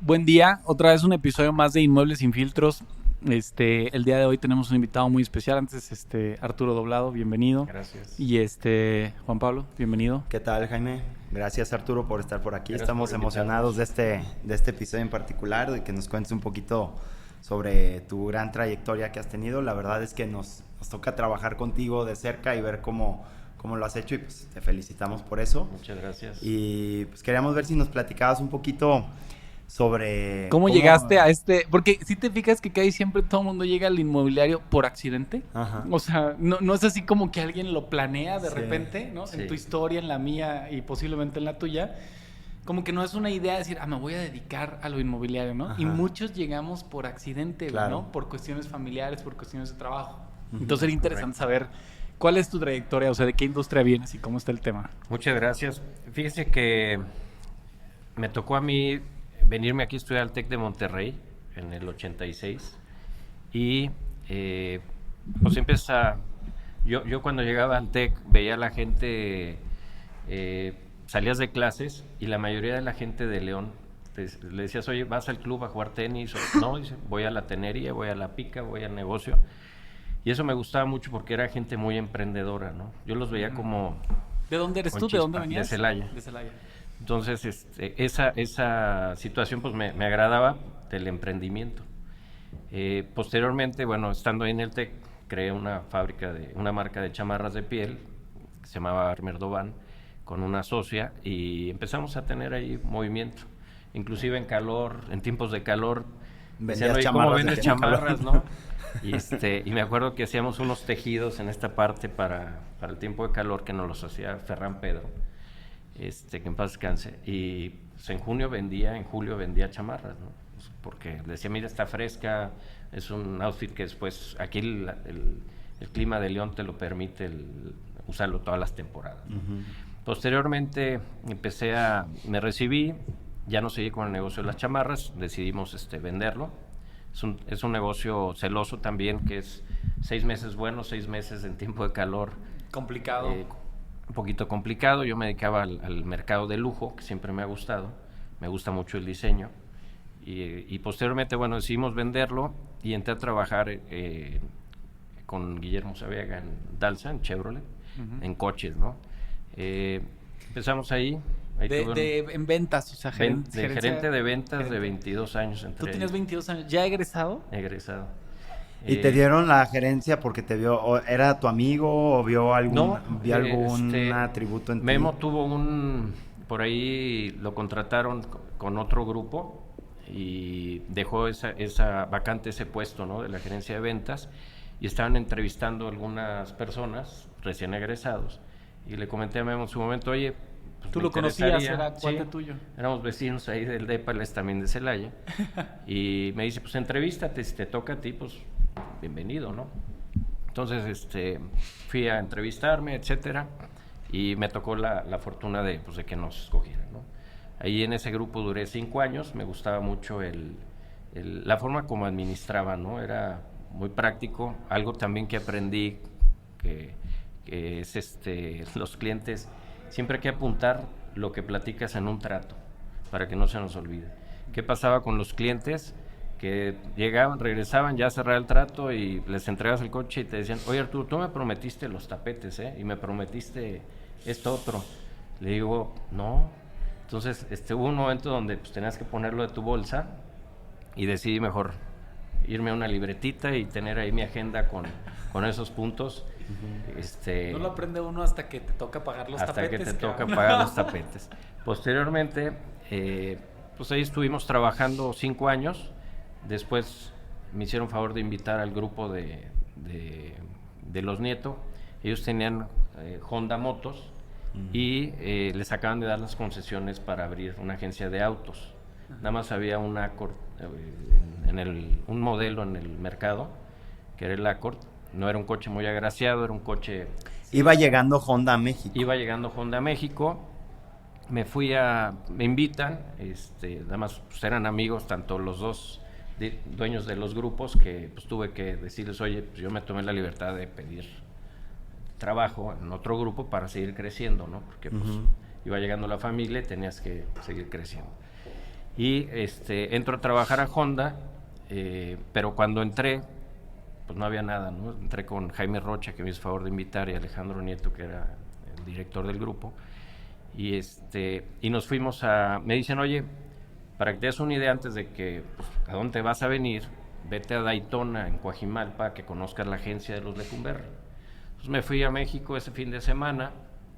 Buen día, otra vez un episodio más de Inmuebles sin filtros. El día de hoy tenemos un invitado muy especial. Antes, Arturo Doblado, bienvenido. Gracias. Y Juan Pablo, bienvenido. ¿Qué tal, Jaime? Gracias, Arturo, por estar por aquí. Gracias Estamos por emocionados invitarnos. de este episodio en particular, de que nos cuentes un poquito sobre tu gran trayectoria que has tenido. La verdad es que nos toca trabajar contigo de cerca y ver cómo lo has hecho, y pues te felicitamos por eso. Muchas gracias. Y pues queríamos ver si nos platicabas un poquito sobre ¿Cómo llegaste a este? Porque si te fijas que casi siempre todo el mundo llega al inmobiliario por accidente. Ajá. O sea, no es así como que alguien lo planea de Sí. repente, ¿no? Sí. En tu historia, en la mía y posiblemente en la tuya. Como que no es una idea de decir, me voy a dedicar a lo inmobiliario, ¿no? Ajá. Y muchos llegamos por accidente, Claro. ¿no? Por cuestiones familiares, por cuestiones de trabajo. Ujú. Entonces era interesante saber cuál es tu trayectoria, o sea, de qué industria vienes y cómo está el tema. Muchas gracias. Fíjese que me tocó a mí venirme aquí a estudiar al TEC de Monterrey en el 86 y pues empieza. Yo cuando llegaba al TEC veía a la gente, salías de clases y la mayoría de la gente de León le decías, oye, ¿vas al club a jugar tenis? O, no, dice, voy a la tenería, voy a la pica, voy al negocio. Y eso me gustaba mucho porque era gente muy emprendedora, ¿no? Yo los veía como ¿De dónde eres con tú? ¿De dónde chispa, venías? de Celaya. De Celaya. Entonces, esa situación pues me agradaba del emprendimiento. Posteriormente, bueno, estando ahí en el TEC, creé una marca de chamarras de piel que se llamaba Armerdoban con una socia y empezamos a tener ahí movimiento. Inclusive en tiempos de calor, decían, Vendías oye, ¿cómo chamarras de vendes que no calor. chamarras, no? Y me acuerdo que hacíamos unos tejidos en esta parte para el tiempo de calor que nos los hacía Ferran Pedro, que en paz descanse. Y pues, en julio vendía chamarras, ¿no? Pues, porque decía, mira, está fresca, es un outfit que después, aquí el clima de León te lo permite usarlo todas las temporadas. Uh-huh. Posteriormente me recibí, ya no seguí con el negocio de las chamarras, decidimos venderlo. Es un negocio celoso también, que es 6 meses buenos, 6 meses en tiempo de calor. Complicado. Un poquito complicado. Yo me dedicaba al mercado de lujo, que siempre me ha gustado. Me gusta mucho el diseño. Y posteriormente, bueno, decidimos venderlo y entré a trabajar con Guillermo Sabiaga en Dalsa, en Chevrolet, en coches, ¿no? Empezamos ahí. En ventas, o sea, gerente de ventas de 22 años. Tú tienes 22 años, ¿ya egresado? Egresado. ¿Y te dieron la gerencia porque te vio, o era tu amigo o vio algún atributo en ti? Memo tuvo por ahí lo contrataron con otro grupo y dejó esa vacante, ese puesto, ¿no? De la gerencia de ventas, y estaban entrevistando algunas personas recién egresados y le comenté a Memo en su momento, oye, pues ¿Tú me lo conocías? ¿Era sí, cuate tuyo? éramos vecinos ahí del DEPA, él es también de Celaya, y me dice, pues entrevístate, si te toca a ti, pues bienvenido, ¿no? Entonces, fui a entrevistarme, etcétera, y me tocó la fortuna de que nos escogieran, ¿no? Ahí en ese grupo duré 5 años, me gustaba mucho la forma como administraba, ¿no? Era muy práctico. Algo también que aprendí que es los clientes, siempre hay que apuntar lo que platicas en un trato para que no se nos olvide. ¿Qué pasaba con los clientes? Que llegaban, regresaban ya a cerrar el trato y les entregas el coche y te decían, oye Arturo, tú me prometiste los tapetes, y me prometiste esto otro. Le digo, no. Entonces hubo un momento donde pues tenías que ponerlo de tu bolsa y decidí mejor irme a una libretita y tener ahí mi agenda con esos puntos. Uh-huh. No lo aprende uno hasta que te toca pagar los tapetes. Hasta que te toca pagar los tapetes. Posteriormente, pues ahí estuvimos trabajando 5 años. Después me hicieron favor de invitar al grupo de los Nieto. Ellos tenían Honda Motos y les acaban de dar las concesiones para abrir una agencia de autos. Nada más había un Accord, un modelo en el mercado, que era el Accord. No era un coche muy agraciado, era un coche... Iba llegando Honda a México. Iba llegando Honda a México. Me invitan, nada más pues, eran amigos, tanto los dos dueños de los grupos, que pues tuve que decirles, oye, pues yo me tomé la libertad de pedir trabajo en otro grupo para seguir creciendo, ¿no? Porque pues iba llegando la familia y tenías que seguir creciendo. Y entro a trabajar a Honda, pero cuando entré, pues no había nada, ¿no? Entré con Jaime Rocha, que me hizo favor de invitar, y Alejandro Nieto, que era el director del grupo, y nos fuimos me dicen, oye, para que te des una idea antes de que, pues, a dónde vas a venir, vete a Daytona, en Coajimalpa, que conozcas la agencia de los Lecumberri. Entonces me fui a México ese fin de semana,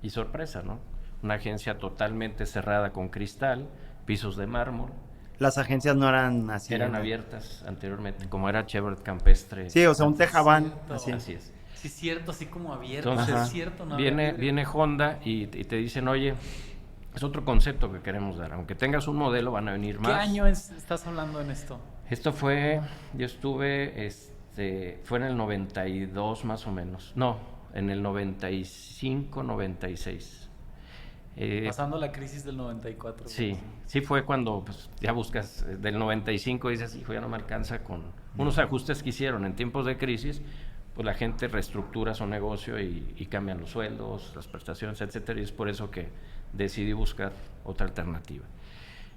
y sorpresa, ¿no? Una agencia totalmente cerrada con cristal, pisos de mármol. Las agencias no eran así. Eran abiertas anteriormente, como era Chevrolet Campestre. Sí, o sea, un Tejaban. Así es. Sí, cierto, así como abierto. Entonces, es cierto, no viene Honda y te dicen, oye, es otro concepto que queremos dar. Aunque tengas un modelo, van a venir más. ¿Qué año estás hablando en esto? Esto fue, yo estuve, fue en el 92 más o menos. No, en el 95, 96. Pasando la crisis del 94. Sí, sí fue cuando pues, ya buscas del 95 y dices, hijo, ya no me alcanza con unos ajustes que hicieron en tiempos de crisis, pues la gente reestructura su negocio y cambian los sueldos, las prestaciones, etcétera, y es por eso que decidí buscar otra alternativa.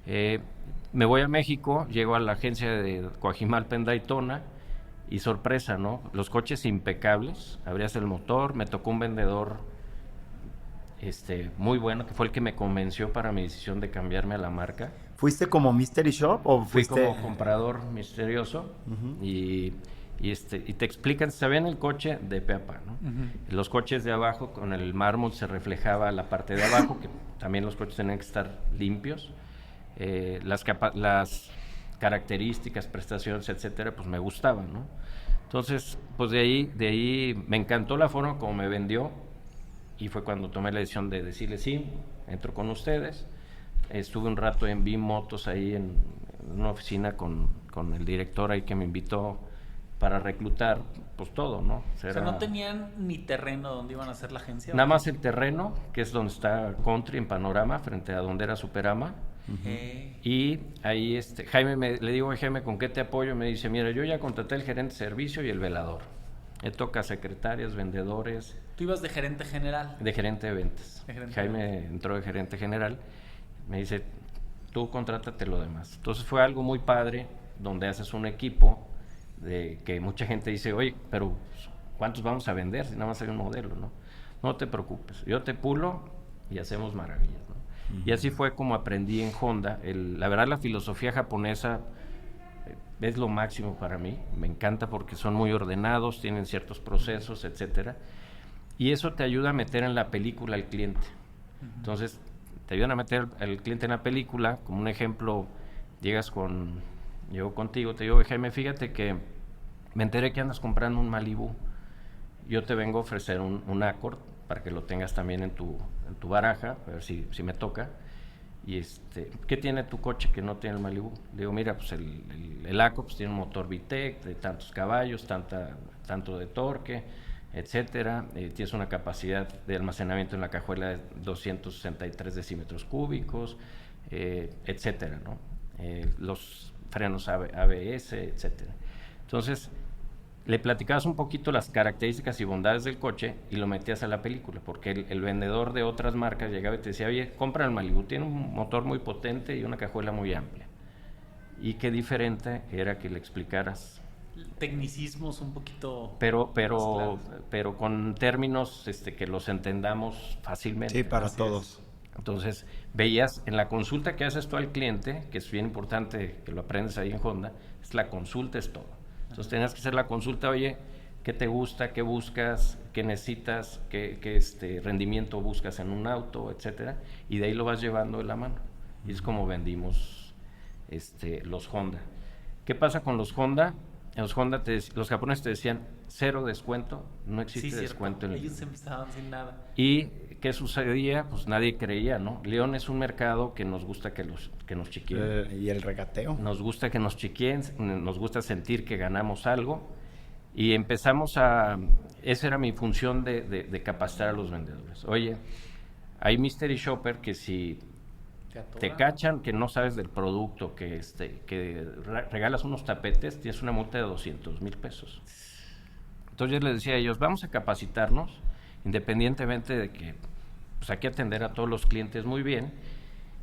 Me voy a México, llego a la agencia de Coajimalpa en Daytona y sorpresa, ¿no? Los coches impecables, abrías el motor, me tocó un vendedor muy bueno, que fue el que me convenció para mi decisión de cambiarme a la marca. ¿Fuiste como Mystery Shop o Fui fuiste...? como comprador misterioso y te explican, se ve en el coche de pe a pa, ¿no? Los coches de abajo, con el mármol se reflejaba la parte de abajo, que también los coches tenían que estar limpios. Las características, prestaciones, etcétera, pues me gustaban, ¿no? Entonces, pues de ahí me encantó la forma como me vendió. Y fue cuando tomé la decisión de decirle sí, entro con ustedes. Estuve un rato en B-Motos ahí en una oficina con el director ahí que me invitó para reclutar, pues todo, ¿no? O sea, no tenían ni terreno donde iban a hacer la agencia. Nada más el terreno, que es donde está Country en Panorama, frente a donde era Superama. Y ahí le digo a Jaime, ¿con qué te apoyo? Me dice, mira, yo ya contraté el gerente de servicio y el velador. Me toca secretarias, vendedores. ¿Tú ibas de gerente general? De gerente de ventas. Jaime entró de gerente general. Me dice, tú contrátate lo demás. Entonces fue algo muy padre, donde haces un equipo de que mucha gente dice, oye, pero ¿cuántos vamos a vender si nada más hay un modelo, no? No te preocupes, yo te pulo y hacemos maravillas, ¿no? Y así fue como aprendí en Honda. La verdad, la filosofía japonesa es lo máximo para mí, me encanta porque son muy ordenados, tienen ciertos procesos, etcétera, y eso te ayuda a meter en la película al cliente. Entonces, te ayudan a meter al cliente en la película. Como un ejemplo, llego contigo, te digo, Jaime, fíjate que me enteré que andas comprando un Malibu, yo te vengo a ofrecer un Accord para que lo tengas también en tu baraja, a ver si me toca. Y ¿qué tiene tu coche que no tiene el Malibu? Le digo, mira, pues el Accord pues, tiene un motor VTEC de tantos caballos, tanto de torque, etcétera. Tienes una capacidad de almacenamiento en la cajuela de 263 decímetros cúbicos, etcétera, ¿no? Los frenos ABS, etcétera. Entonces, le platicabas un poquito las características y bondades del coche y lo metías a la película, porque el vendedor de otras marcas llegaba y te decía, oye, compra el Malibu, tiene un motor muy potente y una cajuela muy amplia. Y qué diferente era que le explicaras. Tecnicismos un poquito... Pero con términos que los entendamos fácilmente. Sí, para todos. Entonces, veías en la consulta que haces tú al cliente, que es bien importante que lo aprendes ahí en Honda, la consulta es todo. Entonces tenías que hacer la consulta, oye, ¿qué te gusta? ¿Qué buscas? ¿Qué necesitas? ¿Qué rendimiento buscas en un auto? Etcétera. Y de ahí lo vas llevando de la mano. Y es como vendimos los Honda. ¿Qué pasa con los Honda? En los Honda los japoneses te decían, 0 descuento, no existe descuento. Ellos se estaban sin nada. ¿Y qué sucedía? Pues nadie creía, ¿no? León es un mercado que nos gusta que nos chiqueen. ¿Y el regateo? Nos gusta que nos chiqueen, nos gusta sentir que ganamos algo. Y empezamos esa era mi función de capacitar a los vendedores. Oye, hay Mystery Shopper que si te cachan que no sabes del producto, que regalas unos tapetes, tienes una multa de 200,000 pesos. Entonces yo les decía a ellos, vamos a capacitarnos, independientemente de que pues hay que atender a todos los clientes muy bien,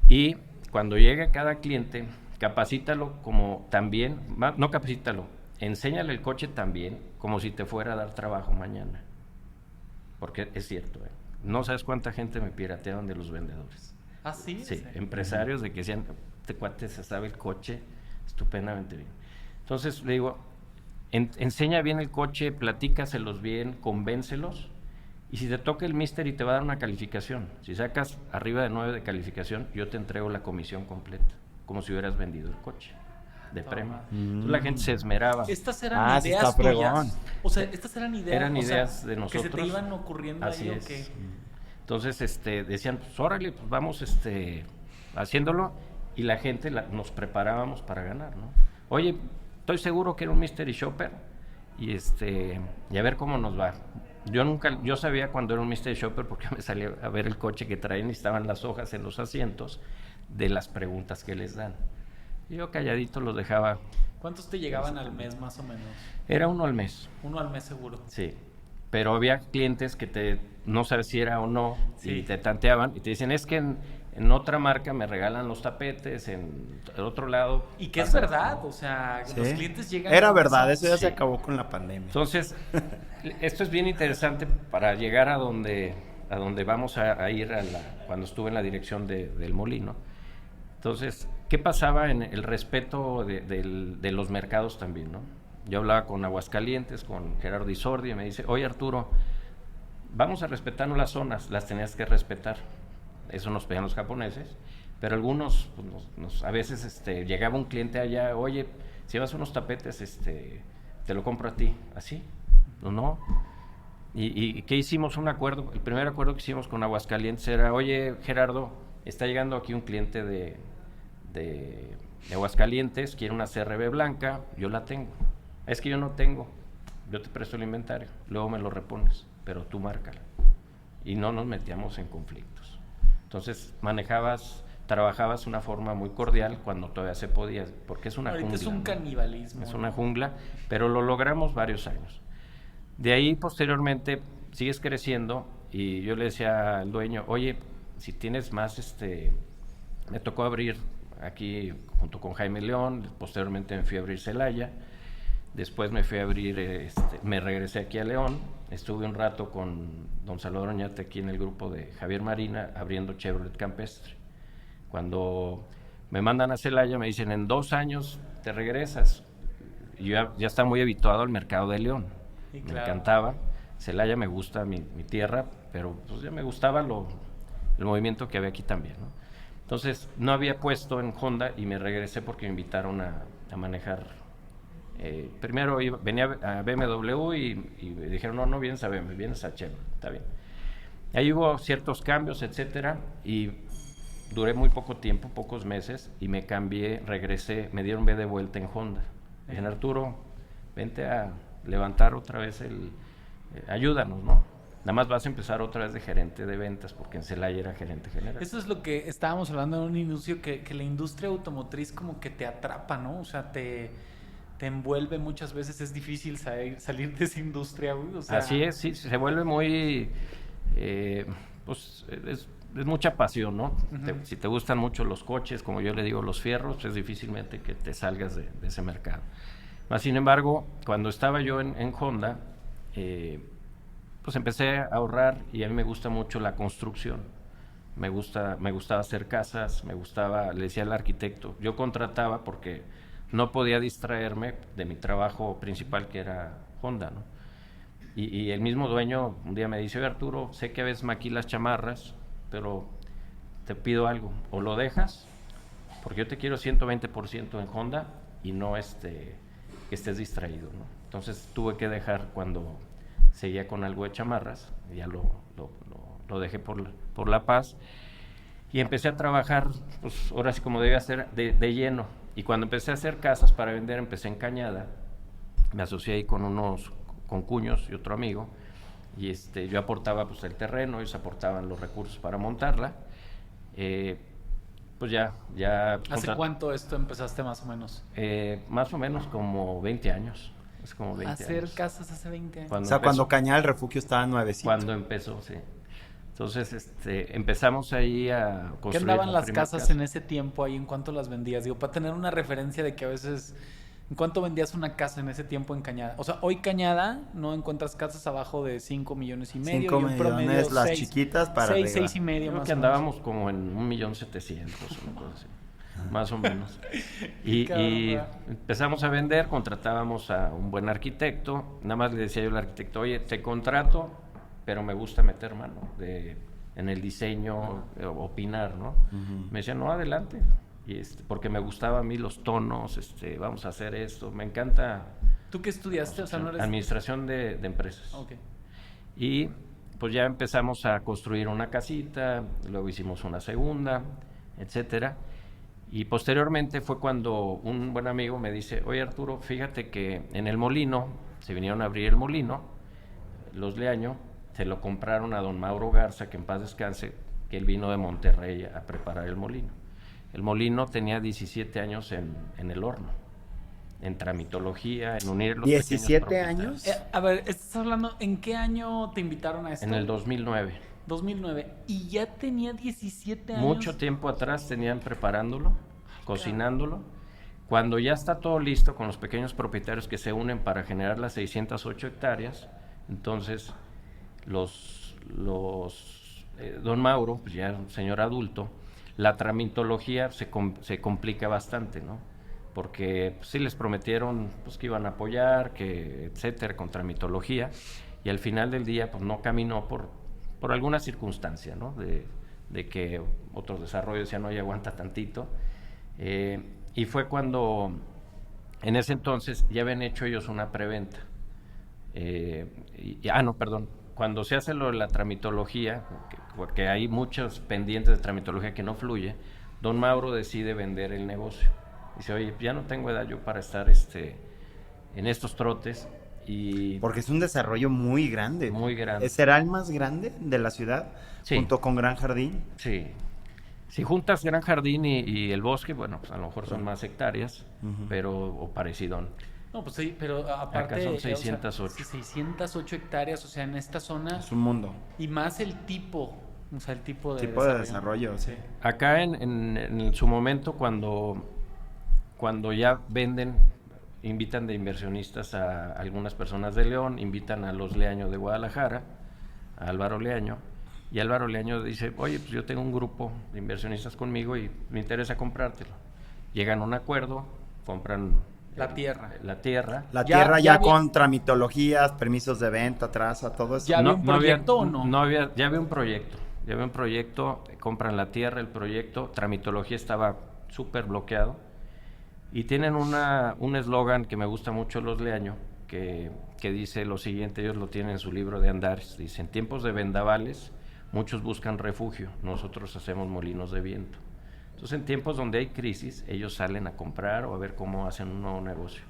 y cuando llegue cada cliente capacítalo como también, no capacítalo, enséñale el coche también como si te fuera a dar trabajo mañana. Porque es cierto, no sabes cuánta gente me piratearon de los vendedores. ¿Ah, sí? Sí, empresarios de que decían, este cuate se sabe el coche estupendamente bien. Entonces le digo, enseña bien el coche, platícaselos bien, convéncelos, y si te toca el Mystery te va a dar una calificación. Si sacas arriba de 9 de calificación, yo te entrego la comisión completa, como si hubieras vendido el coche de premio. Entonces la gente se esmeraba. Estas eran ideas tuyas. O sea, estas eran ideas de nosotros. Que se te iban ocurriendo así ahí. Es. Entonces decían, pues órale, pues vamos haciéndolo, y la gente nos preparábamos para ganar, ¿no? Oye, estoy seguro que era un Mystery Shopper, y a ver cómo nos va. Yo sabía cuando era un Mystery Shopper porque me salía a ver el coche que traían y estaban las hojas en los asientos de las preguntas que les dan. Y yo calladito los dejaba. ¿Cuántos te llegaban al mes más o menos? Era uno al mes. Uno al mes seguro. Sí, pero había clientes que no sabes si era o no, sí. Y te tanteaban y te dicen, es que en otra marca me regalan los tapetes, en el otro lado. Y que es verdad, o sea, ¿sí? Los clientes llegan. Era verdad, eso ya se acabó con la pandemia. Entonces, esto es bien interesante para llegar a donde vamos a ir cuando estuve en la dirección del molino. Entonces, ¿qué pasaba en el respeto de los mercados también, no? Yo hablaba con Aguascalientes, con Gerardo Isordi, y me dice, oye Arturo, vamos a respetarnos las zonas, las tenías que respetar. Eso nos pedían los japoneses, pero algunos, pues, a veces llegaba un cliente allá, oye, si vas unos tapetes, te lo compro a ti, ¿así? No. ¿Y qué hicimos? Un acuerdo, el primer acuerdo que hicimos con Aguascalientes era, oye Gerardo, está llegando aquí un cliente de Aguascalientes, quiere una CRB blanca, yo la tengo. Es que yo no tengo, yo te presto el inventario, luego me lo repones, pero tú márcala. Y no nos metíamos en conflictos. Entonces trabajabas una forma muy cordial cuando todavía se podía, porque es una jungla. Es un canibalismo. Es una jungla, pero lo logramos varios años. De ahí, posteriormente, sigues creciendo, y yo le decía al dueño, oye, si tienes más, me tocó abrir aquí junto con Jaime León, posteriormente me fui a abrir Celaya, después me fui a abrir, me regresé aquí a León, estuve un rato con don Salvador Oñate aquí en el grupo de Javier Marina abriendo Chevrolet Campestre. Cuando me mandan a Celaya me dicen, en 2 años te regresas. Y yo ya está muy habituado al mercado de León, sí, claro. Me encantaba, Celaya me gusta mi tierra, pero pues ya me gustaba el movimiento que había aquí también, ¿no? Entonces no había puesto en Honda y me regresé porque me invitaron a manejar. Primero venía a BMW y me dijeron, no vienes a BMW, vienes a Chevrolet, está bien. Ahí hubo ciertos cambios, etcétera, y duré muy poco tiempo, pocos meses, y me cambié, regresé, me dieron B de vuelta en Honda. Me dijeron, Arturo, vente a levantar otra vez ayúdanos, ¿no? Nada más vas a empezar otra vez de gerente de ventas, porque en Celaya era gerente general. Eso es lo que estábamos hablando en un inicio, que la industria automotriz como que te atrapa, ¿no? O sea, te envuelve muchas veces, es difícil salir de esa industria, güey. O sea... Así es, sí, se vuelve muy, pues es mucha pasión, ¿no? Uh-huh. Si te gustan mucho los coches, como yo le digo, los fierros, es difícilmente que te salgas de ese mercado. Mas, sin embargo, cuando estaba yo en Honda, pues empecé a ahorrar, y a mí me gusta mucho la construcción. Me gustaba hacer casas, le decía al arquitecto, yo contrataba porque no podía distraerme de mi trabajo principal, que era Honda, ¿no? Y el mismo dueño un día me dice, oye Arturo, sé que a veces maquilas chamarras, pero te pido algo, o lo dejas, porque yo te quiero 120% en Honda, y no que estés distraído, ¿no? Entonces tuve que dejar cuando seguía con algo de chamarras, ya lo dejé por La Paz, y empecé a trabajar, pues ahora sí como debía ser, de lleno. Y cuando empecé a hacer casas para vender, empecé en Cañada, me asocié ahí con cuños y otro amigo, y yo aportaba pues el terreno, ellos aportaban los recursos para montarla. Pues ya ¿Hace cuánto esto empezaste más o menos? Más o menos como 20 años. Es como 20 hacer años. Casas hace 20 años. Cuando Cañada del Refugio estaba nuevecito. Cuando empezó, sí. Entonces, empezamos ahí a construir. ¿Qué andaban la las primera casas casa. en ese tiempo ahí? ¿En cuánto las vendías? Digo, para tener una referencia de que a veces... ¿En cuánto vendías una casa en ese tiempo en Cañada? O sea, hoy Cañada no encuentras casas abajo de 5 millones y medio. 5 y un promedio millones las 6, chiquitas para 6, arriba. 6 y medio Creo más que o menos. andábamos como en 1.700.000, una cosa así, más o menos. Y Caramba. empezamos a vender, contratábamos a un buen arquitecto, nada más le decía yo al arquitecto, oye, te contrato, pero me gusta meter mano en el diseño, opinar, ¿no? Me decía, no, adelante, y porque me gustaba a mí los tonos, vamos a hacer esto, me encanta. ¿Tú qué estudiaste? O sea, no eres... Administración de empresas. Ok. Y pues ya empezamos a construir una casita, luego hicimos una segunda, etcétera. Y posteriormente fue cuando un buen amigo me dice, oye Arturo, fíjate que en el molino, se vinieron a abrir el molino, los Leaño, se lo compraron a don Mauro Garza, que en paz descanse, que él vino de Monterrey a preparar el molino. El molino tenía 17 años en el horno, en tramitología, en unir los 17 años. A ver, estás hablando, ¿en qué año te invitaron a esto? En el 2009. 2009. Y ya tenía 17 años. Mucho tiempo atrás tenían preparándolo, cocinándolo. Cuando ya está todo listo con los pequeños propietarios que se unen para generar las 608 hectáreas, entonces don Mauro, pues ya un señor adulto, la tramitología se complica bastante, ¿no? Porque pues, sí les prometieron pues, que iban a apoyar, que etcétera, con tramitología, y al final del día pues no caminó por alguna circunstancia, ¿no? De que otros desarrollos ya no aguanta tantito. Y fue cuando, en ese entonces, ya habían hecho ellos una preventa. Cuando se hace lo de la tramitología, que hay muchos pendientes de tramitología que no fluye, don Mauro decide vender el negocio. Dice, oye, ya no tengo edad yo para estar en estos trotes. Porque es un desarrollo muy grande. Muy grande. ¿Será el más grande de la ciudad? Sí. Junto con Gran Jardín. Sí. Si juntas Gran Jardín y el bosque, bueno, pues a lo mejor son más hectáreas, o parecido. No, pues sí, pero aparte... Acá son 608. O sea, 608 hectáreas, o sea, en esta zona... Es un mundo. Y más el tipo, o sea, el tipo de desarrollo, sí. Acá en su momento, cuando ya venden, invitan de inversionistas a algunas personas de León, invitan a los Leaño de Guadalajara, a Álvaro Leaño, y Álvaro Leaño dice, oye, pues yo tengo un grupo de inversionistas conmigo y me interesa comprártelo. Llegan a un acuerdo, compran la tierra. La tierra. La tierra ya con tramitologías, permisos de venta, traza, todo eso. ¿Ya había un proyecto o no? Ya había un proyecto, compran la tierra, el proyecto, tramitología estaba súper bloqueado. Y tienen un eslogan que me gusta mucho los Leaño, que dice lo siguiente, ellos lo tienen en su libro de Andares, dice, en tiempos de vendavales, muchos buscan refugio, nosotros hacemos molinos de viento. Entonces, en tiempos donde hay crisis, ellos salen a comprar o a ver cómo hacen un nuevo negocio.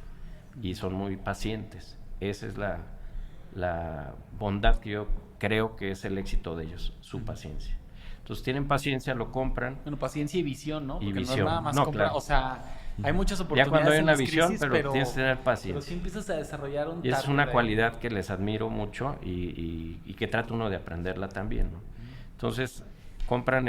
Y son muy pacientes. Esa es la bondad que yo creo que es el éxito de ellos, su paciencia. Entonces, tienen paciencia, lo compran. Bueno, paciencia y visión, ¿no? Y porque visión. No es nada más comprar, claro. O sea, hay muchas oportunidades. Ya cuando hay una visión, crisis, pero tienes que tener paciencia. Pero si empiezas a desarrollar un Y es target una de... cualidad que les admiro mucho y que trata uno de aprenderla también, ¿no? Entonces, compran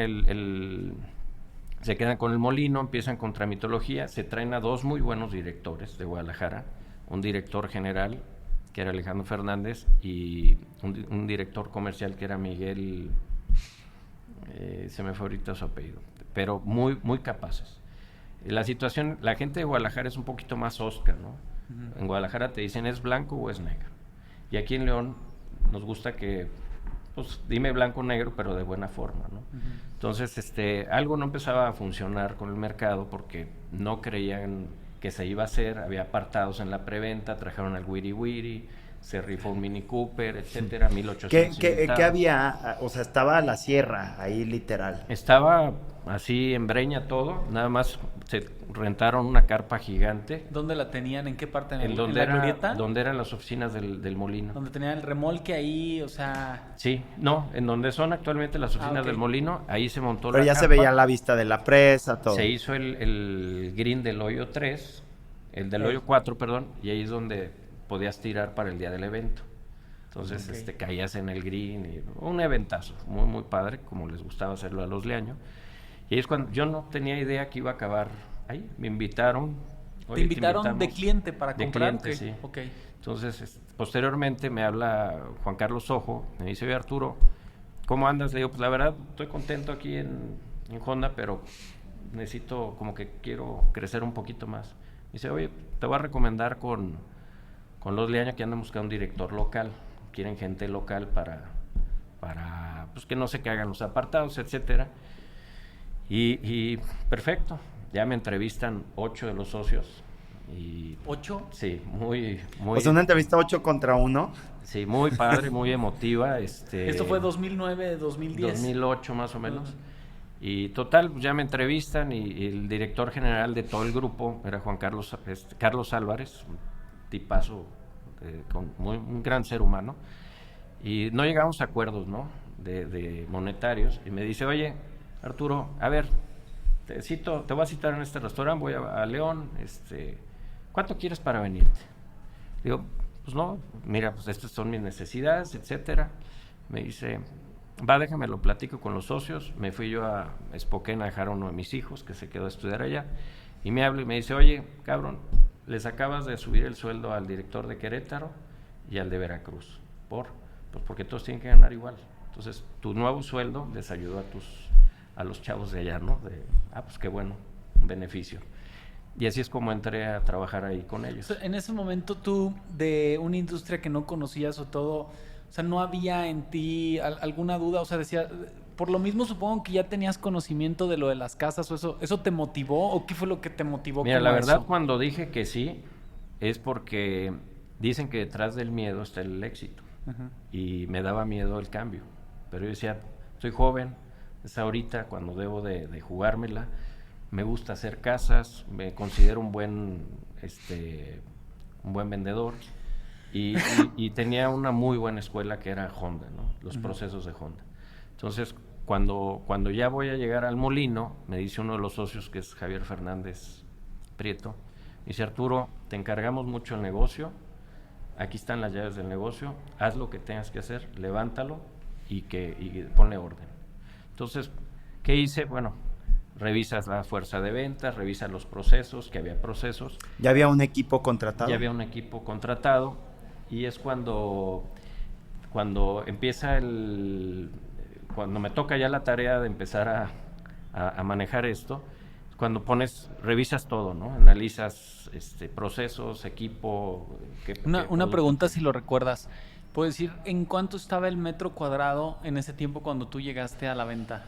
se quedan con el molino, empiezan con tramitología, se traen a dos muy buenos directores de Guadalajara, un director general, que era Alejandro Fernández, y un director comercial, que era Miguel, se me fue ahorita su apellido, pero muy, muy capaces. La situación, la gente de Guadalajara es un poquito más osca, ¿no? En Guadalajara te dicen, ¿es blanco o es negro? Y aquí en León nos gusta que, pues, dime blanco o negro, pero de buena forma, ¿no? Entonces, algo no empezaba a funcionar con el mercado porque no creían que se iba a hacer, había apartados en la preventa, trajeron al Wiri Wiri, se rifó un Mini Cooper, etcétera, 1800. ¿Qué había? O sea, estaba la sierra ahí, literal. Estaba así en Breña todo, nada más se rentaron una carpa gigante. ¿Dónde la tenían? ¿En qué parte? ¿En donde la glorieta? Donde eran las oficinas del molino. Donde tenían el remolque ahí, o sea... Sí, no, en donde son actualmente las oficinas del molino, ahí se montó Pero la ya carpa. se veía la vista de la presa, todo. Se hizo el green del hoyo 3, el del hoyo 4, perdón, y ahí es donde podías tirar para el día del evento. Entonces, Ok. caías en el green, y un eventazo, muy, muy padre, como les gustaba hacerlo a los Leaño. Y ahí es cuando yo no tenía idea que iba a acabar ahí. Me invitaron. ¿Te "Oye, invitaron de invitamos". cliente para De comprar? cliente, sí. Ok. Entonces, posteriormente me habla Juan Carlos Ojo, me dice, oye Arturo, ¿cómo andas? Le digo, pues la verdad, estoy contento aquí en Honda, pero necesito, como que quiero crecer un poquito más. Me dice, oye, te voy a recomendar con los Leaño que andan buscando un director local, quieren gente local para pues que no se caigan los apartados, etcétera. Y perfecto, ya me entrevistan 8 de los socios. Y, ¿8? sí, muy, muy... O sea, una entrevista 8 contra 1. Sí, muy padre, muy emotiva. ¿Esto fue 2009, 2010? 2008 más o menos. Y total, pues ya me entrevistan y el director general de todo el grupo era Juan Carlos, Carlos Álvarez, un tipazo, un gran ser humano. Y no llegamos a acuerdos, ¿no? De monetarios. Y me dice, oye, Arturo, a ver, te voy a citar en este restaurante, voy a León, ¿cuánto quieres para venirte? Digo, pues no, mira, pues estas son mis necesidades, etcétera. Me dice, déjame lo platico con los socios. Me fui yo a Spokane a dejar a uno de mis hijos que se quedó a estudiar allá. Y me habla y me dice, oye, cabrón, les acabas de subir el sueldo al director de Querétaro y al de Veracruz. Pues porque todos tienen que ganar igual. Entonces, tu nuevo sueldo les ayudó a los chavos de allá, ¿no? Pues qué bueno, un beneficio. Y así es como entré a trabajar ahí con ellos. En ese momento tú, de una industria que no conocías o todo, o sea, ¿no había en ti alguna duda? O sea, decía, por lo mismo supongo que ya tenías conocimiento de lo de las casas o eso te motivó, ¿o qué fue lo que te motivó? Mira, como la verdad, eso? cuando dije que sí, es porque dicen que detrás del miedo está el éxito. Ajá. Y me daba miedo el cambio. Pero yo decía, soy joven, es ahorita cuando debo de jugármela. Me gusta hacer casas, me considero un buen vendedor y tenía una muy buena escuela que era Honda, ¿no? Los procesos de Honda. Entonces, cuando ya voy a llegar al molino, me dice uno de los socios, que es Javier Fernández Prieto, dice, Arturo, te encargamos mucho el negocio, aquí están las llaves del negocio, haz lo que tengas que hacer, levántalo y ponle orden. Entonces, ¿qué hice? Bueno, revisas la fuerza de ventas, revisas los procesos, que había procesos. ¿Ya había un equipo contratado? Ya había un equipo contratado y es cuando empieza cuando me toca ya la tarea de empezar a manejar esto, cuando revisas todo, ¿no? Analizas procesos, equipo. Una pregunta, si lo recuerdas. ¿Puedo decir en cuánto estaba el metro cuadrado en ese tiempo cuando tú llegaste a la venta?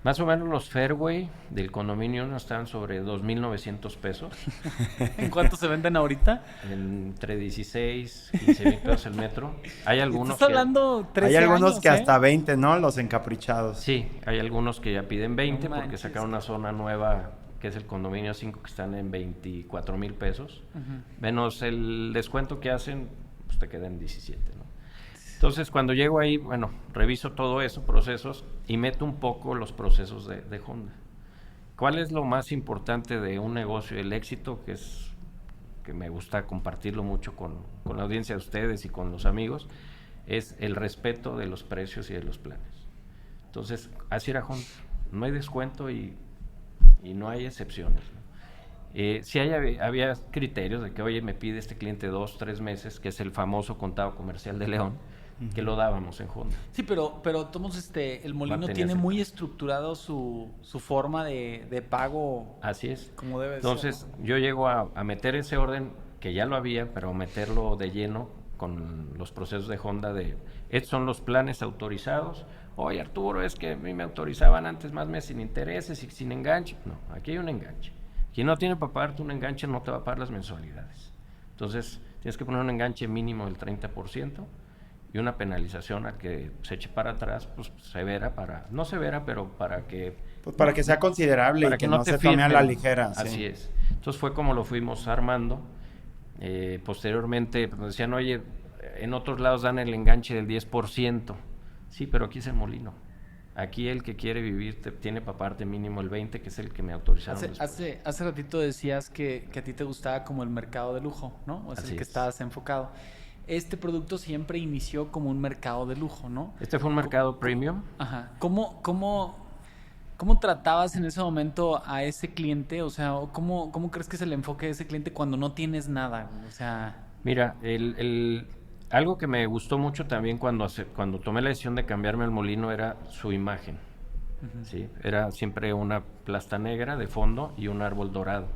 Más o menos los fairway del condominio están sobre 2,900 pesos. ¿En cuánto se venden ahorita? Entre 16, 15 mil pesos el metro. Hay algunos ¿Estás hablando 13 Hay algunos años, que hasta 20, ¿no? Los encaprichados. Sí, hay algunos que ya piden 20 No porque manches. sacaron una zona nueva que es el condominio 5 que están en 24 mil pesos. Menos el descuento que hacen, pues te quedan 17, ¿no? Entonces, cuando llego ahí, bueno, reviso todo eso, procesos, y meto un poco los procesos de Honda. ¿Cuál es lo más importante de un negocio? El éxito, que me gusta compartirlo mucho con la audiencia de ustedes y con los amigos, es el respeto de los precios y de los planes. Entonces, así era Honda. No hay descuento y no hay excepciones, ¿no? Sí había criterios de que, oye, me pide este cliente 2, 3 meses, que es el famoso contado comercial de León, que lo dábamos en Honda. Sí, pero Tomás, el molino tiene muy estructurado su forma de pago. Así es. Como debe Entonces, ser, ¿no? yo llego a meter ese orden, que ya lo había, pero meterlo de lleno con los procesos de Honda estos son los planes autorizados. Oye, Arturo, es que a mí me autorizaban antes más meses sin intereses y sin enganche. No, aquí hay un enganche. Quien no tiene para pagarte un enganche no te va a pagar las mensualidades. Entonces, tienes que poner un enganche mínimo del 30% y una penalización al que se eche para atrás, pues severa, no severa, pero para que... Pues para que sea considerable para y que no te se tome a la firmen. ligera. Así Sí. es. Entonces fue como lo fuimos armando. Posteriormente pues, nos decían, oye, en otros lados dan el enganche del 10%. Sí, pero aquí es el molino. Aquí el que quiere vivir tiene para parte mínimo el 20%, que es el que me autorizaron después. Hace ratito decías que a ti te gustaba como el mercado de lujo, ¿no? O es Así el que es. estabas enfocado. este producto siempre inició como un mercado de lujo, ¿no? Este fue un mercado premium. Ajá. ¿Cómo tratabas en ese momento a ese cliente? O sea, ¿cómo crees que es el enfoque de ese cliente cuando no tienes nada? O sea... Mira, algo que me gustó mucho también cuando tomé la decisión de cambiarme al molino era su imagen. Uh-huh. ¿Sí? Era siempre una plasta negra de fondo y un árbol dorado.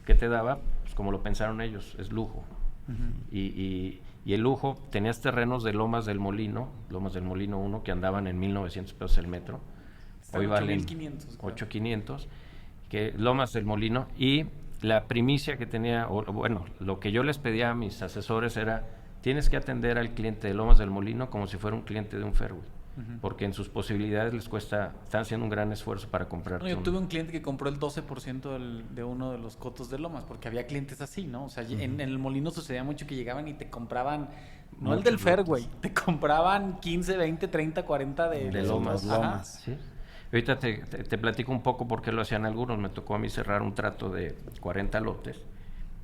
¿Qué te daba? Pues como lo pensaron ellos, es lujo. Uh-huh. Y el lujo, tenías terrenos de Lomas del Molino 1, que andaban en 1,900 pesos el metro. Hoy valen 8,500, que Lomas del Molino. Y la primicia que tenía, lo que yo les pedía a mis asesores era: tienes que atender al cliente de Lomas del Molino como si fuera un cliente de un Fairway, porque en sus posibilidades están haciendo un gran esfuerzo para comprar. Yo tuve un cliente que compró el 12% de uno de los cotos de Lomas, porque había clientes así, ¿no? O sea, en el Molino sucedía mucho que llegaban y te compraban, no el del Fairway, te compraban 15, 20, 30, 40 de Lomas. ¿Sí? Ahorita te platico un poco por qué lo hacían algunos. Me tocó a mí cerrar un trato de 40 lotes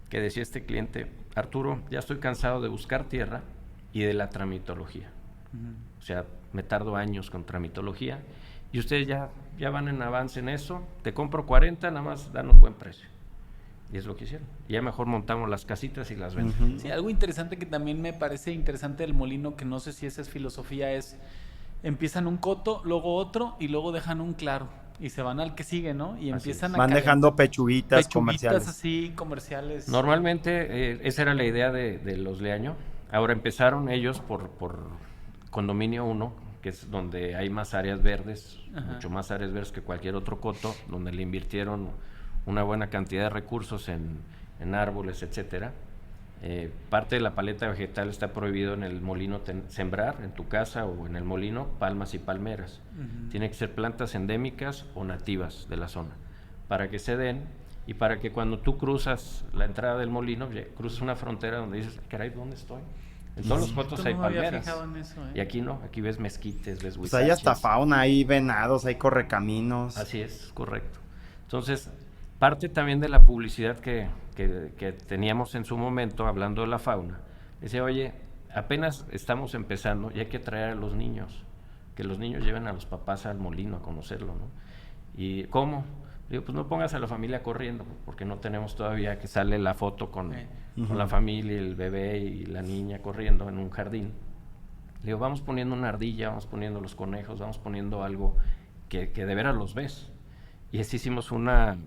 que decía este cliente: Arturo, ya estoy cansado de buscar tierra y de la tramitología. O sea, me tardo años con tramitología y ustedes ya van en avance en eso. Te compro 40, nada más danos buen precio. Y es lo que hicieron. Y ya mejor montamos las casitas y las vendemos. Sí, algo interesante que también me parece interesante del molino, que no sé si esa es filosofía, es: empiezan un coto, luego otro y luego dejan un claro y se van al que sigue, ¿no? Y empiezan a van dejando pechuguitas comerciales. Así, comerciales. Normalmente esa era la idea de los Leaño. Ahora empezaron ellos por Condominio 1, que es donde hay más áreas verdes, mucho más áreas verdes que cualquier otro coto, donde le invirtieron una buena cantidad de recursos en árboles, etcétera. Parte de la paleta vegetal está prohibido en el molino sembrar en tu casa o en el molino palmas y palmeras. Tiene que ser plantas endémicas o nativas de la zona para que se den y para que cuando tú cruzas la entrada del molino, cruzas una frontera donde dices: caray, ¿dónde estoy? En todos los cotos hay palmeras. Y aquí no, aquí ves mezquites, ves huizaches. Pues hay hasta fauna, hay venados, hay correcaminos. Así es, correcto. Entonces, parte también de la publicidad que teníamos en su momento, hablando de la fauna, decía: oye, apenas estamos empezando y hay que traer a los niños, que los niños lleven a los papás al molino a conocerlo, ¿no? ¿Y cómo? Digo, pues no pongas a la familia corriendo, porque no tenemos todavía que sale la foto con la familia, el bebé y la niña corriendo en un jardín. Le digo, vamos poniendo una ardilla, vamos poniendo los conejos, vamos poniendo algo que de veras los ves. Y así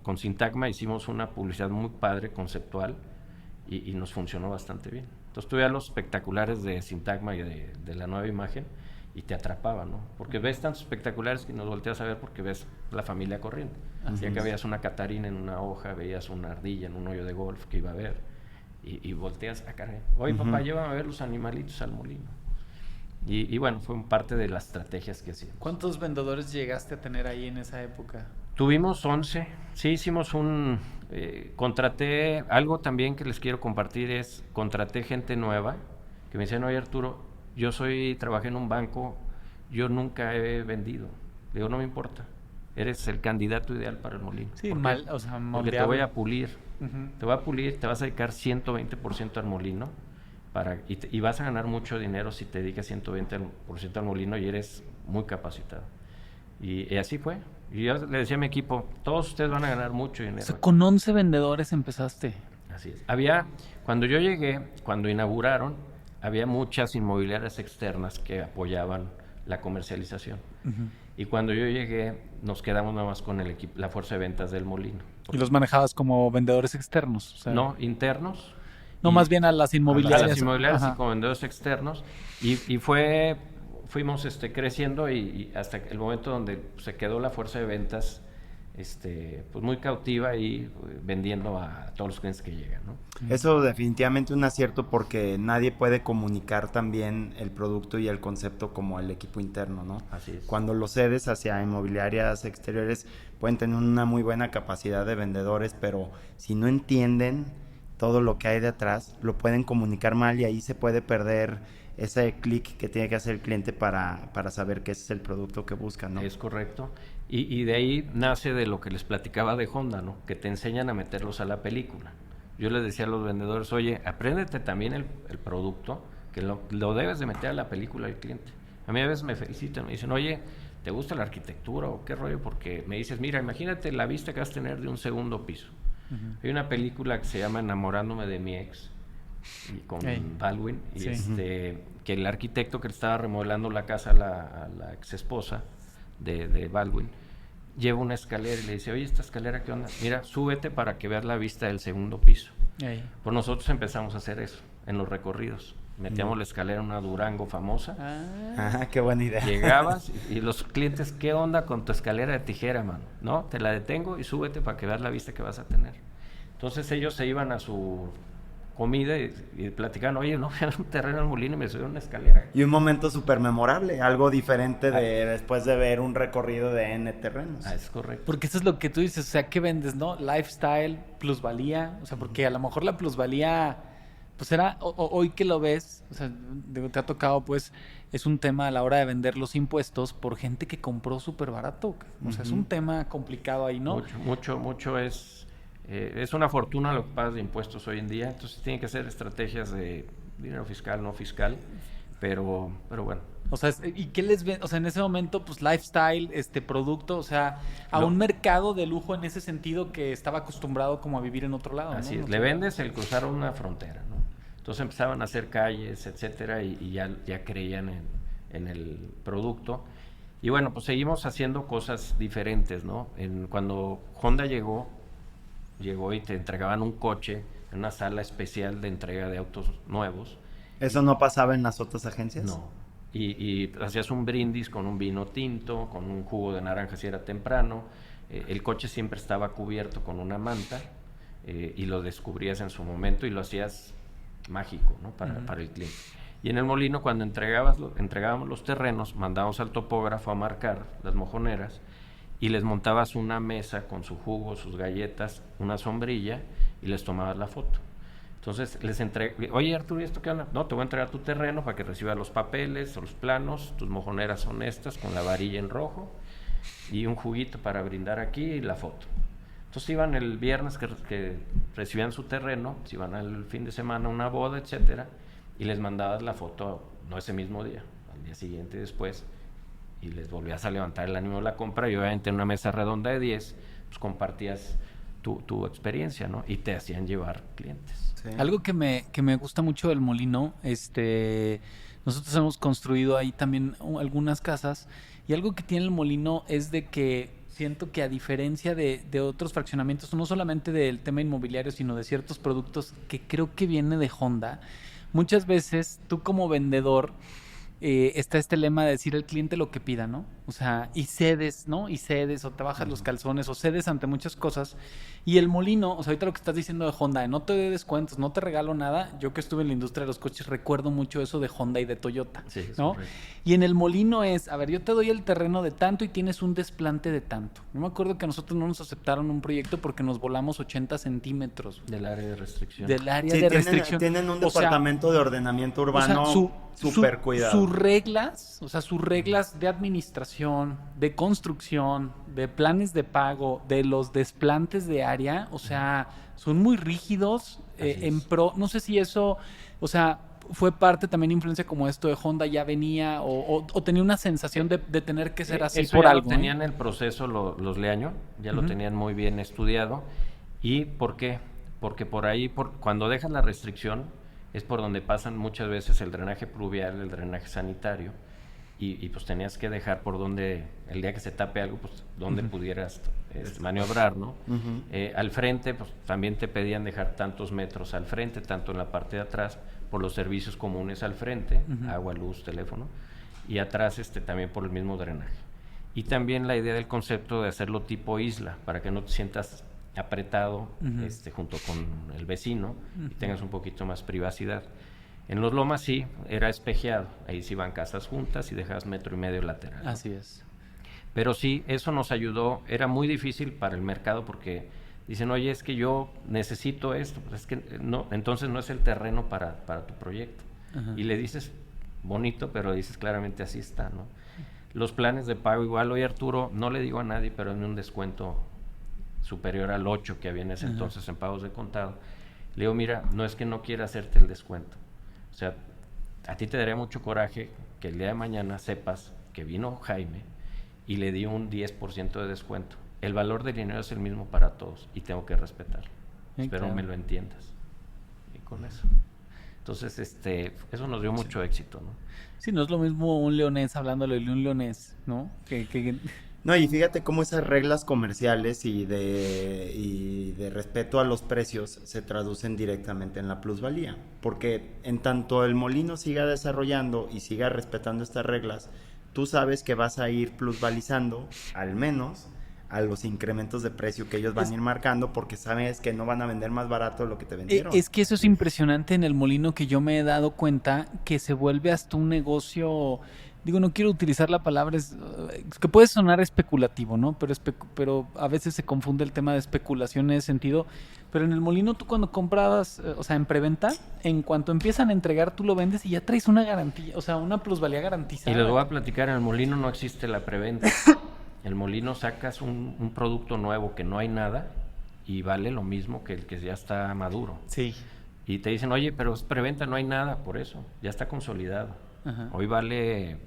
con Sintagma hicimos una publicidad muy padre, conceptual, y nos funcionó bastante bien. Entonces tú veías los espectaculares de Sintagma y de la nueva imagen y te atrapaba, ¿no? Porque ves tantos espectaculares que nos volteas a ver porque ves la familia corriendo. Ya que veías una catarina en una hoja, veías una ardilla en un hoyo de golf que iba a ver, y volteas a cargar: oye, papá, llévame a ver los animalitos al molino. Y bueno, fue parte de las estrategias que hacíamos. ¿Cuántos vendedores llegaste a tener ahí en esa época? Tuvimos 11. Sí, hicimos contraté, algo también que les quiero compartir contraté gente nueva que me decían: oye, Arturo, trabajé en un banco, yo nunca he vendido. Le digo: no me importa, eres el candidato ideal para el molino. Sí, porque te voy a pulir. Te voy a pulir, te vas a dedicar 120% al molino y vas a ganar mucho dinero si te dedicas 120% al molino y eres muy capacitado. Y así fue. Y yo le decía a mi equipo: todos ustedes van a ganar mucho dinero. O sea, con 11 vendedores empezaste. Así es. Cuando yo llegué, cuando inauguraron, había muchas inmobiliarias externas que apoyaban la comercialización. Y cuando yo llegué, nos quedamos nada más con el equipo, la fuerza de ventas del molino. ¿Y los manejabas como vendedores externos? O sea, no, internos. No, más bien a las inmobiliarias. A las inmobiliarias y como vendedores externos. Y fuimos creciendo y hasta el momento donde se quedó la fuerza de ventas pues muy cautiva y vendiendo a todos los clientes que llegan, ¿no? Eso definitivamente un acierto, porque nadie puede comunicar también el producto y el concepto como el equipo interno, ¿no? Así es. Cuando lo cedes hacia inmobiliarias exteriores, pueden tener una muy buena capacidad de vendedores, pero si no entienden todo lo que hay detrás, lo pueden comunicar mal y ahí se puede perder ese clic que tiene que hacer el cliente para saber que ese es el producto que busca, ¿no? Es correcto. Y de ahí nace de lo que les platicaba de Honda, ¿no? Que te enseñan a meterlos a la película. Yo les decía a los vendedores: oye, apréndete también el producto que lo debes de meter a la película del cliente. A mí a veces me felicitan, me dicen, oye, ¿te gusta la arquitectura o qué rollo? Porque me dices, mira, imagínate la vista que vas a tener de un segundo piso. Hay una película que se llama Enamorándome de mi ex, y con Baldwin, y que el arquitecto que le estaba remodelando la casa a la ex esposa de Baldwin, lleva una escalera y le dice, oye, ¿esta escalera qué onda? Mira, súbete para que veas la vista del segundo piso. Pues nosotros empezamos a hacer eso en los recorridos. Metíamos la escalera en una Durango famosa. Qué buena idea. Llegabas y los clientes, ¿qué onda con tu escalera de tijera, mano? No, te la detengo y súbete para que veas la vista que vas a tener. Entonces ellos se iban a su comida y platicaban, oye, no, fui a un terreno en Molino y me subí a una escalera. Y un momento súper memorable, algo diferente después de ver un recorrido de N terrenos. Es correcto. Porque eso es lo que tú dices, o sea, ¿qué vendes, no? Lifestyle, plusvalía, o sea, porque a lo mejor la plusvalía, pues era, hoy que lo ves, o sea, te ha tocado, pues, es un tema a la hora de vender los impuestos por gente que compró súper barato, o sea, es un tema complicado ahí, ¿no? Mucho es una fortuna lo que pagas de impuestos hoy en día, entonces tienen que hacer estrategias de dinero fiscal, no fiscal, pero bueno. O sea, ¿y qué les ven? O sea, en ese momento, pues, lifestyle, producto, o sea, a un mercado de lujo en ese sentido que estaba acostumbrado como a vivir en otro lado, Así ¿no? es, le vendes el cruzar una frontera, ¿no? Entonces empezaban a hacer calles, etcétera, y ya creían en el producto. Y bueno, pues seguimos haciendo cosas diferentes, ¿no? Cuando Honda llegó y te entregaban un coche en una sala especial de entrega de autos nuevos. ¿Eso no pasaba en las otras agencias? No. Y hacías un brindis con un vino tinto, con un jugo de naranja si era temprano. El coche siempre estaba cubierto con una manta y lo descubrías en su momento y lo hacías mágico, ¿no? Para el cliente. Y en el molino, cuando entregábamos los terrenos, mandábamos al topógrafo a marcar las mojoneras y les montabas una mesa con su jugo, sus galletas, una sombrilla y les tomabas la foto. Entonces les oye Arturo, ¿y esto qué onda? No, te voy a entregar tu terreno para que recibas los papeles o los planos, tus mojoneras son estas con la varilla en rojo y un juguito para brindar aquí y la foto. Entonces iban el viernes que recibían su terreno, se iban al fin de semana a una boda, etcétera, y les mandabas la foto, no ese mismo día, al día siguiente después, y les volvías a levantar el ánimo de la compra y obviamente en una mesa redonda de 10, pues compartías tu experiencia, ¿no? Y te hacían llevar clientes. Sí. Algo que me gusta mucho del molino, nosotros hemos construido ahí también algunas casas y algo que tiene el molino es de que siento que a diferencia de otros fraccionamientos, no solamente del tema inmobiliario, sino de ciertos productos que creo que viene de Honda, muchas veces tú como vendedor está este lema de decir al cliente lo que pida, ¿no? O sea, y cedes, ¿no? Y cedes o te bajas los calzones o cedes ante muchas cosas. Y el molino, o sea, ahorita lo que estás diciendo de Honda, de no te doy descuentos, no te regalo nada. Yo que estuve en la industria de los coches recuerdo mucho eso de Honda y de Toyota, sí, ¿no? Correcto. Y en el molino es, a ver, yo te doy el terreno de tanto y tienes un desplante de tanto. Yo me acuerdo que a nosotros no nos aceptaron un proyecto porque nos volamos 80 centímetros. Del área de restricción. Del área de restricción. Tienen un departamento de ordenamiento urbano súper cuidado. Sus reglas de administración, de construcción, de planes de pago, de los desplantes de área, o sea, son muy rígidos no sé si eso, o sea, fue parte también influencia como esto de Honda ya venía o tenía una sensación de tener que ser así eso por ya algo. Lo tenían el proceso los Leaño, ya lo tenían muy bien estudiado. ¿Y por qué? Porque por ahí, cuando dejas la restricción, es por donde pasan muchas veces el drenaje pluvial, el drenaje sanitario, y pues tenías que dejar por donde, el día que se tape algo, pues donde pudieras maniobrar, ¿no? Al frente, pues también te pedían dejar tantos metros al frente, tanto en la parte de atrás, por los servicios comunes al frente, agua, luz, teléfono, y atrás también por el mismo drenaje. Y también la idea del concepto de hacerlo tipo isla, para que no te sientas apretado junto con el vecino y tengas un poquito más privacidad. En los Lomas sí, era espejeado, ahí sí iban casas juntas y dejabas 1.5 metros lateral. Así es. Pero sí, eso nos ayudó, era muy difícil para el mercado porque dicen, oye, es que yo necesito esto, pues es que no, entonces no es el terreno para tu proyecto. Y le dices bonito, pero dices claramente así está, ¿no? Los planes de pago igual, oye Arturo, no le digo a nadie, pero hazme un descuento superior al 8 que había en ese entonces en pagos de contado. Le digo, mira, no es que no quiera hacerte el descuento. O sea, a ti te daría mucho coraje que el día de mañana sepas que vino Jaime y le di un 10% de descuento. El valor del dinero es el mismo para todos y tengo que respetarlo. Sí, Espero claro. me lo entiendas. Y con eso. Entonces, eso nos dio mucho éxito, ¿no? Sí, no es lo mismo un leonés hablándole de un leonés, ¿no? Que... No, y fíjate cómo esas reglas comerciales y de respeto a los precios se traducen directamente en la plusvalía. Porque en tanto el molino siga desarrollando y siga respetando estas reglas, tú sabes que vas a ir plusvalizando al menos a los incrementos de precio que ellos van a ir marcando, porque sabes que no van a vender más barato de lo que te vendieron. Es que eso es impresionante en el molino, que yo me he dado cuenta que se vuelve hasta un negocio. Digo, no quiero utilizar la palabra, es que puede sonar especulativo, ¿no? Pero a veces se confunde el tema de especulación en ese sentido. Pero en el molino tú cuando comprabas, o sea, en preventa, en cuanto empiezan a entregar, tú lo vendes y ya traes una garantía, o sea, una plusvalía garantizada. Y les voy a platicar, en el molino no existe la preventa. El molino sacas un producto nuevo que no hay nada y vale lo mismo que el que ya está maduro. Sí. Y te dicen, oye, pero es preventa, no hay nada, por eso, ya está consolidado. Ajá. Hoy vale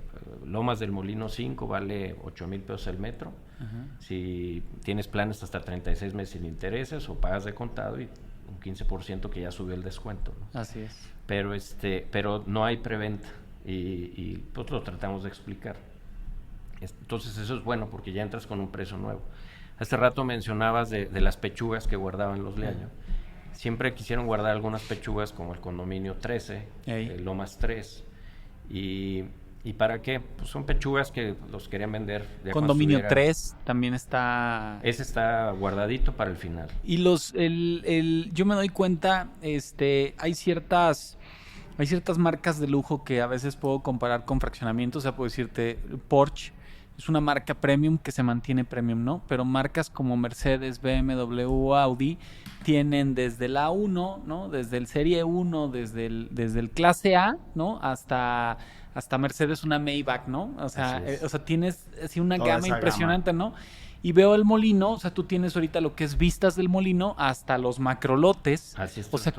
Lomas del Molino 5, vale 8,000 pesos el metro. Ajá. Si tienes planes hasta 36 meses sin intereses o pagas de contado y un 15% que ya subió el descuento, ¿no? Así es. Pero no hay preventa y pues lo tratamos de explicar. Entonces eso es bueno porque ya entras con un precio nuevo. Hace rato mencionabas de las pechugas que guardaban los Leaño. Siempre quisieron guardar algunas pechugas como el condominio 13, el Lomas 3. ¿Y para qué? Pues son pechugas que los querían vender. Condominio 3 también está... Ese está guardadito para el final. Y yo me doy cuenta, hay ciertas marcas de lujo que a veces puedo comparar con fraccionamientos. O sea, puedo decirte, Porsche es una marca premium que se mantiene premium, ¿no? Pero marcas como Mercedes, BMW, Audi tienen desde la A1, ¿no? Desde el Serie 1, desde el clase A, ¿no? Hasta Mercedes, una Maybach, ¿no? O sea, tienes así una toda gama esa impresionante, gama. ¿no? Y veo el molino, o sea, tú tienes ahorita lo que es vistas del molino hasta los macrolotes. Así está o sea,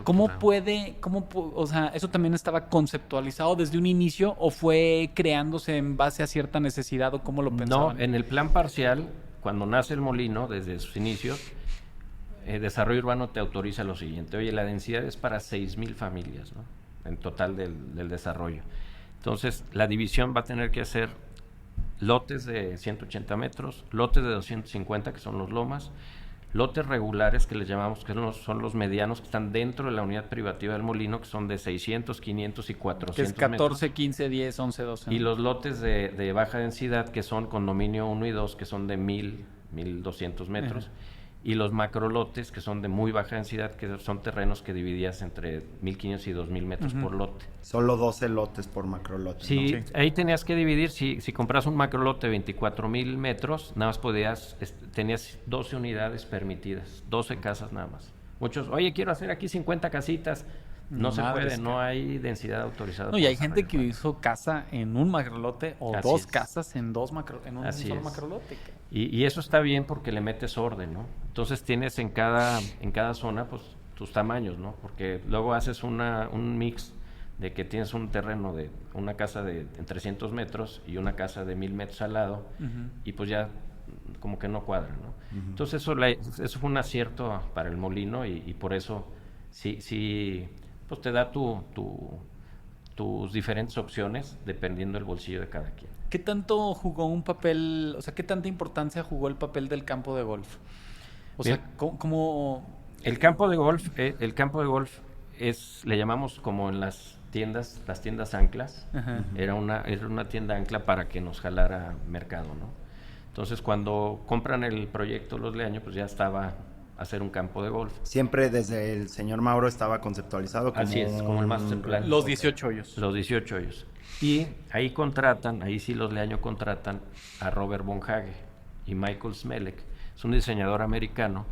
o sea, eso también estaba conceptualizado desde un inicio o fue creándose en base a cierta necesidad o cómo lo pensaban? No, en el plan parcial, cuando nace el molino, desde sus inicios, Desarrollo Urbano te autoriza lo siguiente. Oye, la densidad es para 6,000 familias, ¿no? En total del desarrollo. Entonces, la división va a tener que hacer lotes de 180 metros, lotes de 250, que son los lomas, lotes regulares, que les llamamos, que son los medianos, que están dentro de la unidad privativa del molino, que son de 600, 500 y 400 que es 14, metros. 15, 10, 11, 12. Y los lotes de baja densidad, que son condominio 1 y 2, que son de 1,000, 1,200 metros. Ajá. Y los macrolotes, que son de muy baja densidad, que son terrenos que dividías entre 1,500 y 2,000 metros por lote. Solo 12 lotes por macrolote. Sí, ¿no? sí, ahí tenías que dividir. Si compras un macrolote de 24,000 metros, nada más tenías 12 unidades permitidas, 12 casas nada más. Muchos, oye, quiero hacer aquí 50 casitas. No se puede, no hay densidad autorizada. No, y hay gente que hizo casa en un macrolote o Así dos es. casas en un Así solo es. macrolote. Y eso está bien porque le metes orden, ¿no? Entonces tienes en cada zona, pues, tus tamaños, ¿no? Porque luego haces un mix de que tienes un terreno de una casa en 300 metros y una casa de 1,000 metros al lado, y pues ya como que no cuadra, ¿no? Entonces eso fue un acierto para el molino y por eso sí, pues te da tus diferentes opciones dependiendo del bolsillo de cada quien. ¿Qué tanto jugó un papel, o sea, qué tanta importancia jugó el papel del campo de golf? O sea, ¿cómo? El campo de golf le llamamos como en las tiendas anclas. Ajá. Era una tienda ancla para que nos jalara mercado, ¿no? Entonces, cuando compran el proyecto Los Leaño, pues ya estaba hacer un campo de golf. Siempre desde el señor Mauro estaba conceptualizado como... Así es, como el master plan. Los 18 hoyos. Los 18 hoyos. Y ahí sí Los Leaño contratan a Robert Bonhage y Michael Smelek. Es un diseñador americano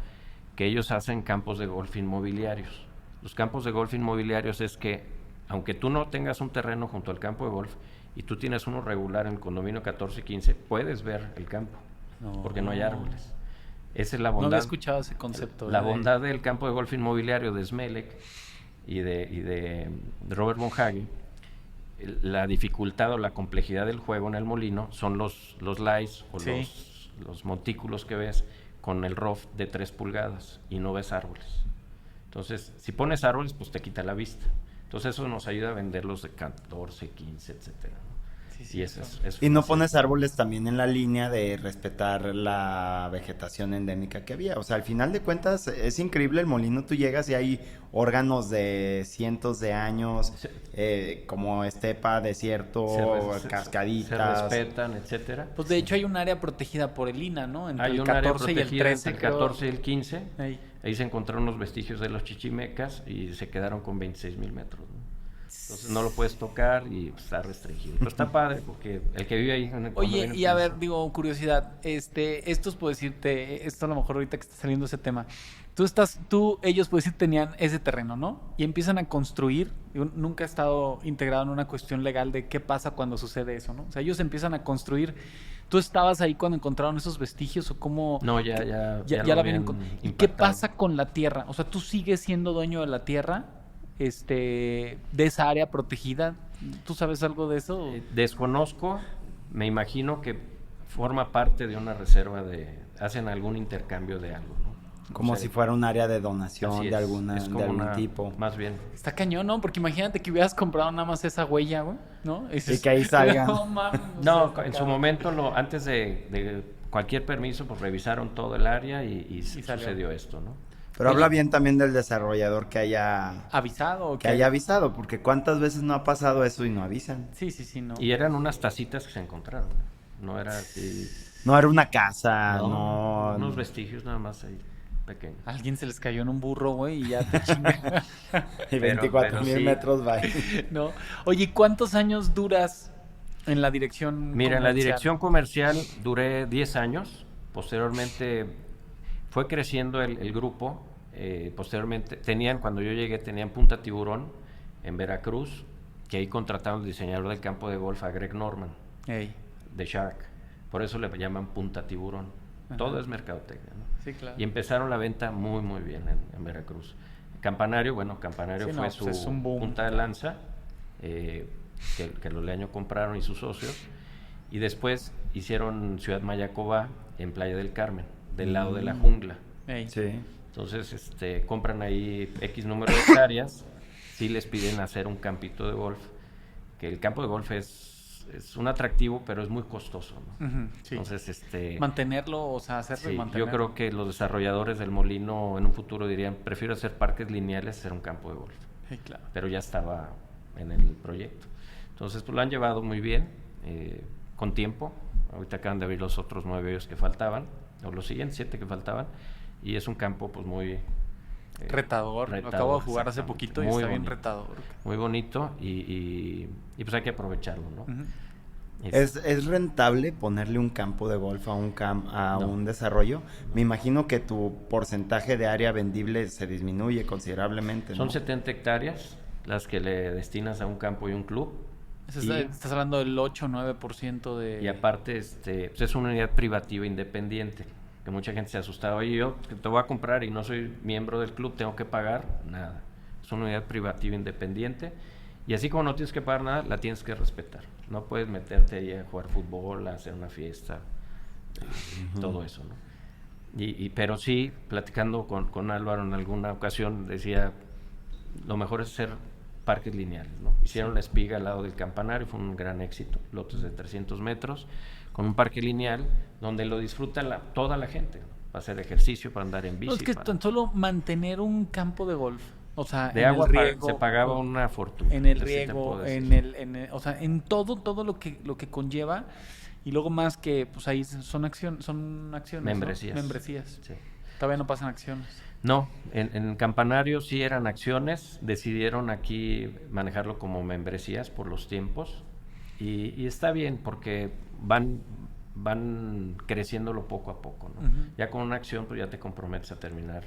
que ellos hacen campos de golf inmobiliarios. Los campos de golf inmobiliarios es que, aunque tú no tengas un terreno junto al campo de golf y tú tienes uno regular en el condominio 14 y 15, puedes ver el campo, porque no hay árboles. Esa es la bondad. No había escuchado ese concepto. La bondad del campo de golf inmobiliario de Smelek y de Robert Bonhage la dificultad o la complejidad del juego en el molino son los lies o Sí. los montículos que ves con el rough de 3 pulgadas y no ves árboles. Entonces, si pones árboles, pues te quita la vista. Entonces eso nos ayuda a vender los de 14, 15, etcétera, ¿no? Sí, Y eso Y no pones árboles también en la línea de respetar la vegetación endémica que había. O sea, al final de cuentas es increíble el molino. Tú llegas y hay órganos de cientos de años, como estepa, desierto, cascaditas. Se respetan, etcétera. Pues de hecho hay un área protegida por el INAH, ¿no? Entre Hay el un área 14 y el protegida 13. entre el 14 y el 15. Ahí. Ahí se encontraron los vestigios de los chichimecas y se quedaron con 26,000 metros, ¿no? Entonces no lo puedes tocar y pues, está restringido. Pero está padre porque el que vive ahí... Oye, y a ver, digo, curiosidad, estos puedo decirte, esto a lo mejor ahorita que está saliendo ese tema, ellos puedo decir tenían ese terreno, ¿no? Y empiezan a construir, yo nunca he estado integrado en una cuestión legal de qué pasa cuando sucede eso, ¿no? O sea, ellos empiezan a construir, ¿tú estabas ahí cuando encontraron esos vestigios o cómo? No, ya la habían ¿Y qué pasa con la tierra? O sea, ¿tú sigues siendo dueño de la tierra? De esa área protegida, ¿tú sabes algo de eso? Desconozco, me imagino que forma parte de una reserva hacen algún intercambio de algo, ¿no? Como si fuera un área de donación de algún tipo. Más bien. Está cañón, ¿no? Porque imagínate que hubieras comprado nada más esa huella, güey, ¿no? Y que ahí salga. No, en su momento, antes de cualquier permiso, pues revisaron todo el área y sucedió esto, ¿no? Pero habla bien también del desarrollador que haya avisado. ¿O que haya avisado, porque cuántas veces no ha pasado eso y no avisan. Sí, no. Y eran unas tacitas que se encontraron. No era así. No era una casa, no. Unos vestigios nada más ahí, pequeños. Alguien se les cayó en un burro, güey, y ya te chinga. Y 24,000 metros va. No. Oye, ¿cuántos años duras en la dirección Mira, comercial? en la dirección comercial duré 10 años. Posteriormente fue creciendo el grupo. Posteriormente cuando yo llegué tenían Punta Tiburón en Veracruz, que ahí contrataron al diseñador del campo de golf a Greg Norman de Shark, por eso le llaman Punta Tiburón. Ajá. Todo es mercadotecnia, ¿no? Sí, claro. Y empezaron la venta muy muy bien en Veracruz. Campanario fue su punta de lanza, que los Leaño compraron y sus socios, y después hicieron Ciudad Mayacobá en Playa del Carmen, del lado de la jungla. Sí. Entonces, compran ahí X número de hectáreas, sí les piden hacer un campito de golf, que el campo de golf es un atractivo, pero es muy costoso, ¿no? Uh-huh, sí. Entonces, mantenerlo, o sea, hacerlo y mantenerlo. Yo creo que los desarrolladores del molino en un futuro dirían, prefiero hacer parques lineales, hacer un campo de golf. Sí, claro. Pero ya estaba en el proyecto. Entonces, pues lo han llevado muy bien, con tiempo. Ahorita acaban de abrir los otros 9 hoyos que faltaban, o los siguientes 7 que faltaban. Y es un campo pues muy retador. Lo acabo de jugar hace poquito y está bien retador. Muy bonito y pues hay que aprovecharlo, ¿no? Uh-huh. ¿Es rentable ponerle un campo de golf a un desarrollo? Me imagino que tu porcentaje de área vendible se disminuye considerablemente, ¿no? Son 70 hectáreas las que le destinas a un campo y un club. Estás hablando del 8 o 9% de... Y aparte pues es una unidad privativa independiente, que mucha gente se asustaba. Oye, yo te voy a comprar y no soy miembro del club, ¿tengo que pagar? Nada. Es una unidad privativa independiente y así como no tienes que pagar nada, la tienes que respetar. No puedes meterte ahí a jugar fútbol, a hacer una fiesta, todo eso, ¿no? Pero sí, platicando con Álvaro en alguna ocasión, decía, lo mejor es hacer parques lineales, ¿no? Hicieron la espiga al lado del campanario, fue un gran éxito, lotes de 300 metros, con un parque lineal donde lo disfruta toda la gente, ¿no? Para hacer ejercicio, para andar en bici. No, es que tan solo mantener un campo de golf, o sea, de agua el riego, se pagaba una fortuna. En el riego, o sea, en todo lo que conlleva, y luego más que pues ahí son acciones, membresías. ¿no? Membresías. Sí. Todavía no pasan acciones. No, en Campanario sí eran acciones, decidieron aquí manejarlo como membresías por los tiempos y está bien porque van creciéndolo poco a poco, ¿no? Uh-huh. Ya con una acción pues ya te comprometes a terminar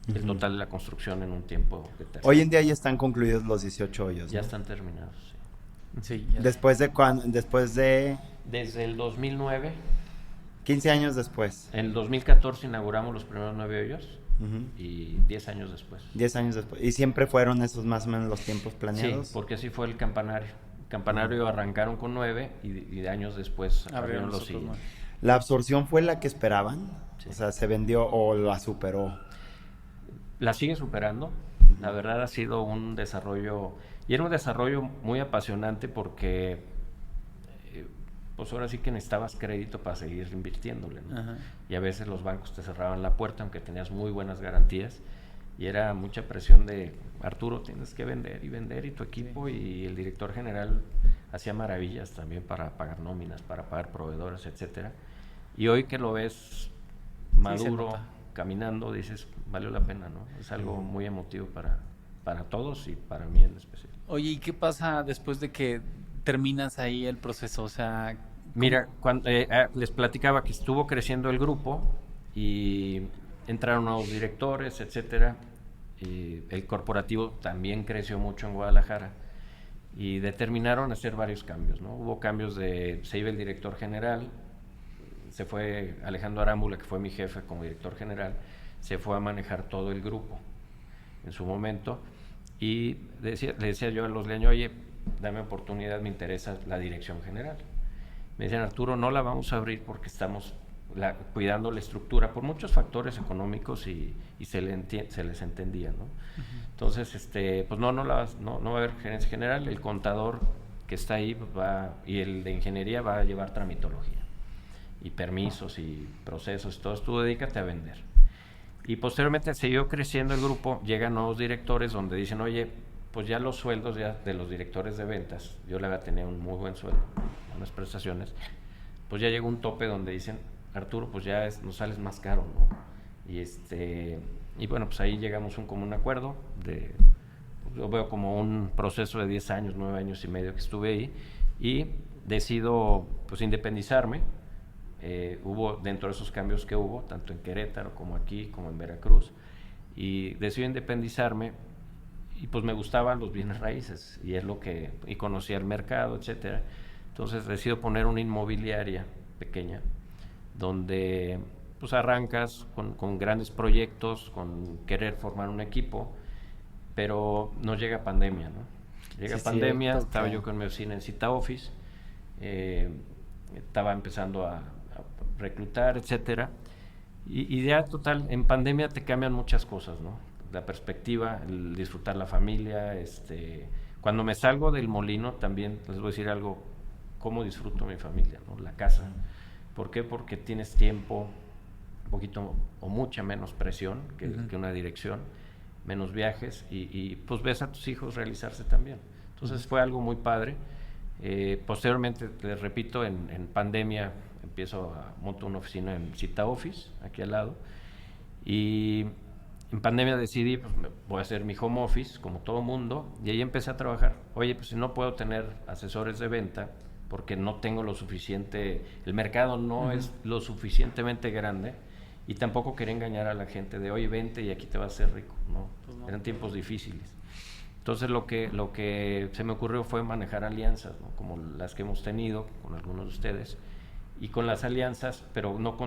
el total de la construcción en un tiempo determinado. Hoy en día ya están concluidos los 18 hoyos, ya ¿no? están terminados, sí. Sí. ¿Después de...? Desde el 2009. 15 años después. En el 2014 inauguramos los primeros 9 hoyos. Uh-huh. Y 10 años después. 10 años después. ¿Y siempre fueron esos más o menos los tiempos planeados? Sí, porque así fue el campanario. Campanario arrancaron con 9 y de años después abrieron los siguientes. ¿La absorción fue la que esperaban? Sí. O sea, ¿se vendió o la superó? La sigue superando. La verdad ha sido un desarrollo, y era un desarrollo muy apasionante porque pues ahora sí que necesitabas crédito para seguir invirtiéndole, ¿no? Ajá. Y a veces los bancos te cerraban la puerta aunque tenías muy buenas garantías y era mucha presión de Arturo, tienes que vender y tu equipo, Sí. y el director general hacía maravillas también para pagar nóminas, para pagar proveedores, etcétera. Y hoy que lo ves maduro, caminando, dices, valió la pena, ¿no? Es algo muy emotivo para todos y para mí en especial. Oye, ¿y qué pasa después de que terminas ahí el proceso? O sea, mira, cuando, les platicaba que estuvo creciendo el grupo y entraron nuevos directores, etcétera. Y el corporativo también creció mucho en Guadalajara y determinaron hacer varios cambios, ¿no? Hubo cambios se iba el director general, se fue Alejandro Arámbula, que fue mi jefe como director general, se fue a manejar todo el grupo en su momento, y le decía yo a los leños, oye, dame oportunidad, me interesa la dirección general. Me decían, Arturo, no la vamos a abrir porque estamos cuidando la estructura por muchos factores económicos y se les entendía, ¿no? Uh-huh. Entonces, pues no va a haber gerencia general, el contador que está ahí y el de ingeniería va a llevar tramitología y permisos y procesos, todo, tú dedícate a vender. Y posteriormente siguió creciendo el grupo, llegan nuevos directores donde dicen, oye, pues ya los sueldos ya de los directores de ventas, yo le había tenido un muy buen sueldo, unas prestaciones, pues ya llegó un tope donde dicen, Arturo, pues ya nos sales más caro, ¿no? Y bueno, pues ahí llegamos a un común acuerdo, yo veo como un proceso de 10 años, 9 años y medio que estuve ahí, y decido pues independizarme. Hubo dentro de esos cambios que hubo, tanto en Querétaro como aquí, como en Veracruz, y decidí independizarme, y pues me gustaban los bienes raíces, y conocía el mercado, etcétera. Entonces decido poner una inmobiliaria pequeña, donde pues arrancas con grandes proyectos, con querer formar un equipo, pero nos llega pandemia, ¿no? Llega pandemia, estaba yo con mi oficina en Cita Office, estaba empezando a reclutar, etcétera, y ya total, en pandemia te cambian muchas cosas, ¿no? La perspectiva, el disfrutar la familia, cuando me salgo del molino también les voy a decir algo, cómo disfruto mi familia, ¿no? La casa. ¿Por qué? Porque tienes tiempo, un poquito o mucha menos presión que una dirección, menos viajes y pues ves a tus hijos realizarse también. Entonces fue algo muy padre. Posteriormente, les repito, en pandemia monto una oficina en Cita Office, aquí al lado, y en pandemia decidí, pues voy a hacer mi home office, como todo mundo, y ahí empecé a trabajar. Oye, pues si no puedo tener asesores de venta, porque no tengo lo suficiente, el mercado no es lo suficientemente grande, y tampoco quería engañar a la gente de, oye, vente y aquí te vas a hacer rico, ¿no? Pues no. Eran tiempos difíciles. Entonces lo que se me ocurrió fue manejar alianzas, ¿no? Como las que hemos tenido con algunos de ustedes, y con las alianzas, pero no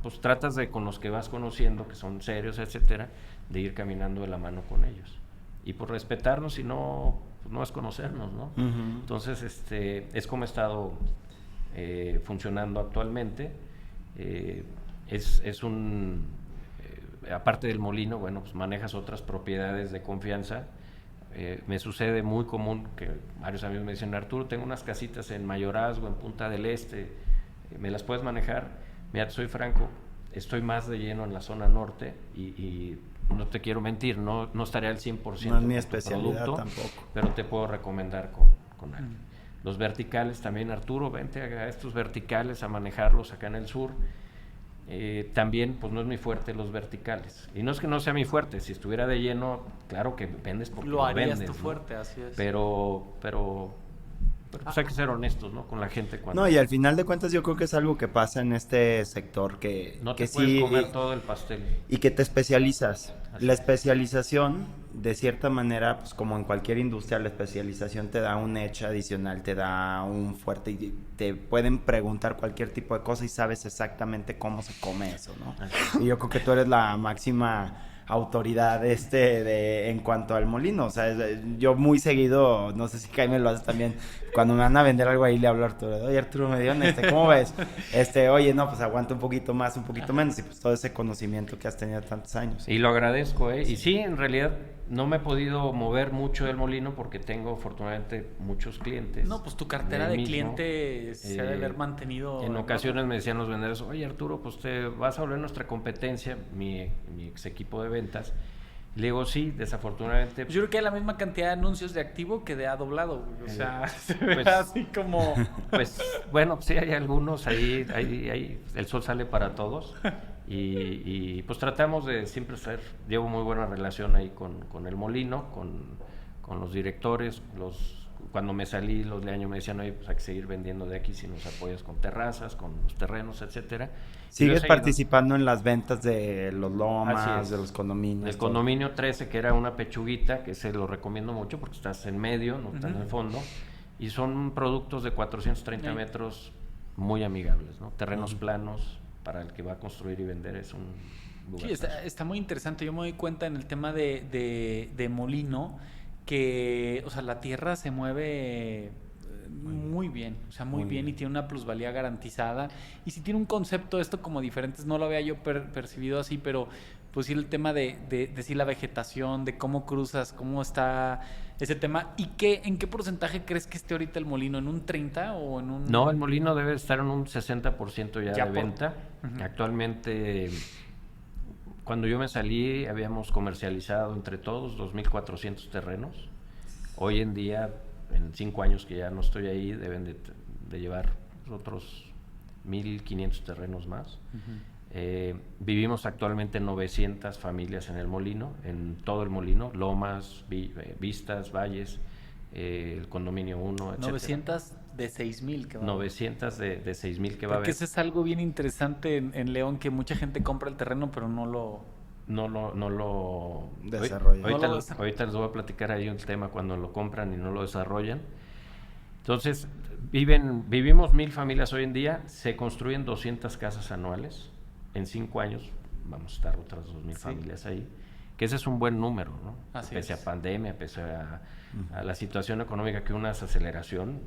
pues tratas con los que vas conociendo, que son serios, etcétera, de ir caminando de la mano con ellos. Y por respetarnos, si no, pues no es conocernos, ¿no? Uh-huh. Entonces, es como ha estado funcionando actualmente. Aparte del molino, bueno, pues manejas otras propiedades de confianza. Me sucede muy común que varios amigos me dicen, Arturo, tengo unas casitas en Mayorazgo, en Punta del Este, ¿me las puedes manejar? Mira, soy franco, estoy más de lleno en la zona norte y no te quiero mentir, no estaré al 100% no es mi especialidad producto, tampoco, pero te puedo recomendar con alguien. Los verticales también, Arturo, vente a estos verticales a manejarlos acá en el sur. También pues no es muy fuerte los verticales, y no es que no sea mi fuerte, si estuviera de lleno, claro que vendes porque lo harías vendes, tu ¿no? fuerte, así es. Pero pues hay que ser honestos, ¿no? Con la gente No, y al final de cuentas yo creo que es algo que pasa en este sector que no te que puedes sí, comer todo el pastel. Y que te especializas. Así La es. especialización, de cierta manera, pues como en cualquier industria, la especialización te da un edge adicional, te da un fuerte, y te pueden preguntar cualquier tipo de cosa y sabes exactamente cómo se come eso, ¿no? Y yo creo que tú eres la máxima autoridad en cuanto al molino. O sea, yo muy seguido, no sé si Jaime lo hace también, cuando me van a vender algo ahí le hablo a Arturo, oye Arturo Medión, ¿cómo ves? Oye, no, pues aguanta un poquito más, un poquito menos, y pues todo ese conocimiento que has tenido tantos años. Y lo agradezco, ¿eh? Sí. Y sí, en realidad no me he podido mover mucho del molino porque tengo afortunadamente muchos clientes. No, pues tu cartera de clientes se ha de haber mantenido. En ocasiones me decían los vendedores, oye Arturo, pues te vas a volver nuestra competencia, mi ex equipo de ventas. Le digo, sí, desafortunadamente. Yo creo que hay la misma cantidad de anuncios de activo que de ha doblado. O sea, se ve así como. Pues bueno, sí, hay algunos, ahí el sol sale para todos. Y pues tratamos de siempre llevo muy buena relación ahí con el molino, con los directores, cuando me salí los de año me decían, oye, pues hay que seguir vendiendo de aquí si nos apoyas con terrazas, con los terrenos, etcétera. ¿Sigues participando en las ventas de los lomas, de los condominios? El condominio 13, que era una pechuguita, que se lo recomiendo mucho porque estás en medio, no estás en el fondo, y son productos de 430 metros muy amigables, ¿no? Terrenos planos, para el que va a construir y vender es un lugar. Sí, está muy interesante. Yo me doy cuenta en el tema de molino que, o sea, la tierra se mueve muy bien, o sea, muy bien, y tiene una plusvalía garantizada. Y si tiene un concepto esto como diferentes, no lo había yo percibido así, pero pues sí el tema de sí la vegetación, de cómo cruzas, cómo está ese tema. ¿Y en qué porcentaje crees que esté ahorita el molino? ¿En un 30 o en un...? No, el molino debe estar en un 60% ya de venta. Actualmente, cuando yo me salí, habíamos comercializado entre todos 2,400 terrenos. Hoy en día, en 5 años que ya no estoy ahí, deben de llevar otros 1,500 terrenos más. Vivimos actualmente 900 familias en el molino, en todo el molino, lomas, vistas, valles, el condominio 1, etc. 900 de 6,000 que va. 900 de 6,000 que va a haber. Porque eso es algo bien interesante en León, que mucha gente compra el terreno pero no lo desarrolla. Ahorita les voy a platicar ahí un tema cuando lo compran y no lo desarrollan. Entonces, vivimos 1,000 familias hoy en día, se construyen 200 casas anuales. En 5 años vamos a estar otras 2,000 familias ahí, que ese es un buen número, ¿no? Pese a pandemia, pese a la situación económica, que una desaceleración,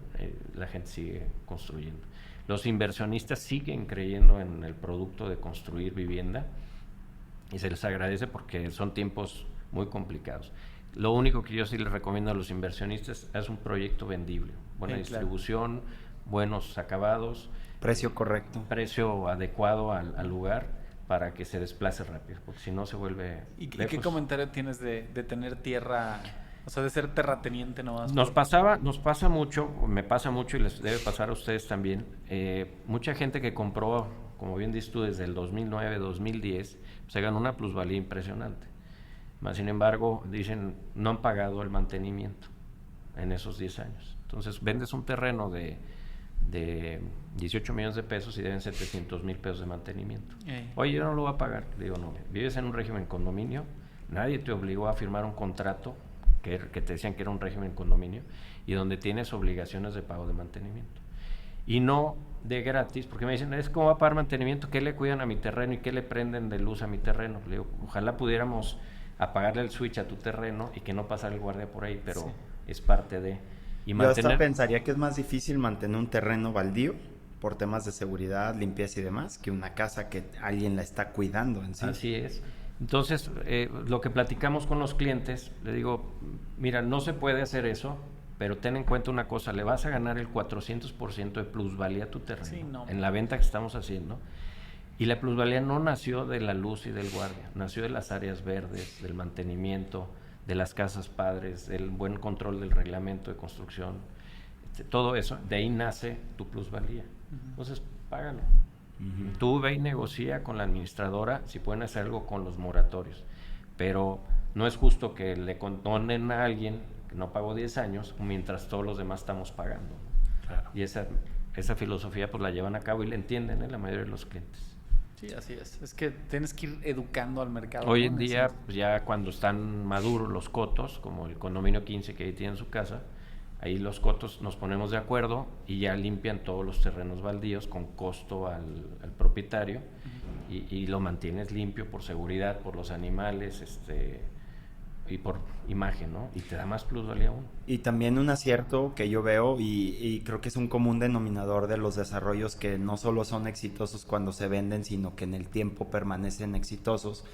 la gente sigue construyendo. Los inversionistas siguen creyendo en el producto de construir vivienda y se les agradece porque son tiempos muy complicados. Lo único que yo sí les recomiendo a los inversionistas es un proyecto vendible, buena distribución, buenos acabados, precio correcto, precio adecuado al lugar para que se desplace rápido, porque si no se vuelve ¿Y qué comentario tienes de tener tierra, o sea, de ser terrateniente nomás? Nos pasa mucho, me pasa mucho y les debe pasar a ustedes también. Mucha gente que compró, como bien dices tú, desde el 2009, 2010, se ganó una plusvalía impresionante. Más sin embargo, dicen, no han pagado el mantenimiento en esos 10 años. Entonces, vendes un terreno de 18 millones de pesos y deben 700,000 pesos de mantenimiento. Oye, yo no lo voy a pagar. Le digo, no, vives en un régimen condominio, nadie te obligó a firmar un contrato que te decían que era un régimen condominio y donde tienes obligaciones de pago de mantenimiento. Y no de gratis, porque me dicen, es como va a pagar mantenimiento, ¿qué le cuidan a mi terreno y qué le prenden de luz a mi terreno? Le digo, ojalá pudiéramos apagarle el switch a tu terreno y que no pasara el guardia por ahí, pero es parte de... Yo hasta pensaría que es más difícil mantener un terreno baldío por temas de seguridad, limpieza y demás, que una casa que alguien la está cuidando en sí. Así es. Entonces, lo que platicamos con los clientes, le digo, mira, no se puede hacer eso, pero ten en cuenta una cosa, le vas a ganar el 400% de plusvalía a tu terreno en la venta que estamos haciendo. Y la plusvalía no nació de la luz y del guardia, nació de las áreas verdes, del mantenimiento, de las casas padres, del buen control del reglamento de construcción, todo eso, de ahí nace tu plusvalía. Entonces, págalo. Tú ve y negocia con la administradora si pueden hacer algo con los moratorios, pero no es justo que le condonen a alguien que no pagó 10 años mientras todos los demás estamos pagando. Claro. Y esa filosofía pues la llevan a cabo y la entienden la mayoría de los clientes. Sí, así es. Es que tienes que ir educando al mercado. Hoy en día, pues ya cuando están maduros los cotos, como el condominio 15 que ahí tiene su casa, Ahí los cotos nos ponemos de acuerdo y ya limpian todos los terrenos baldíos con costo al propietario y lo mantienes limpio por seguridad, por los animales, y por imagen, ¿no? Y te da más plusvalía aún. Y también un acierto que yo veo y creo que es un común denominador de los desarrollos que no solo son exitosos cuando se venden, sino que en el tiempo permanecen exitosos,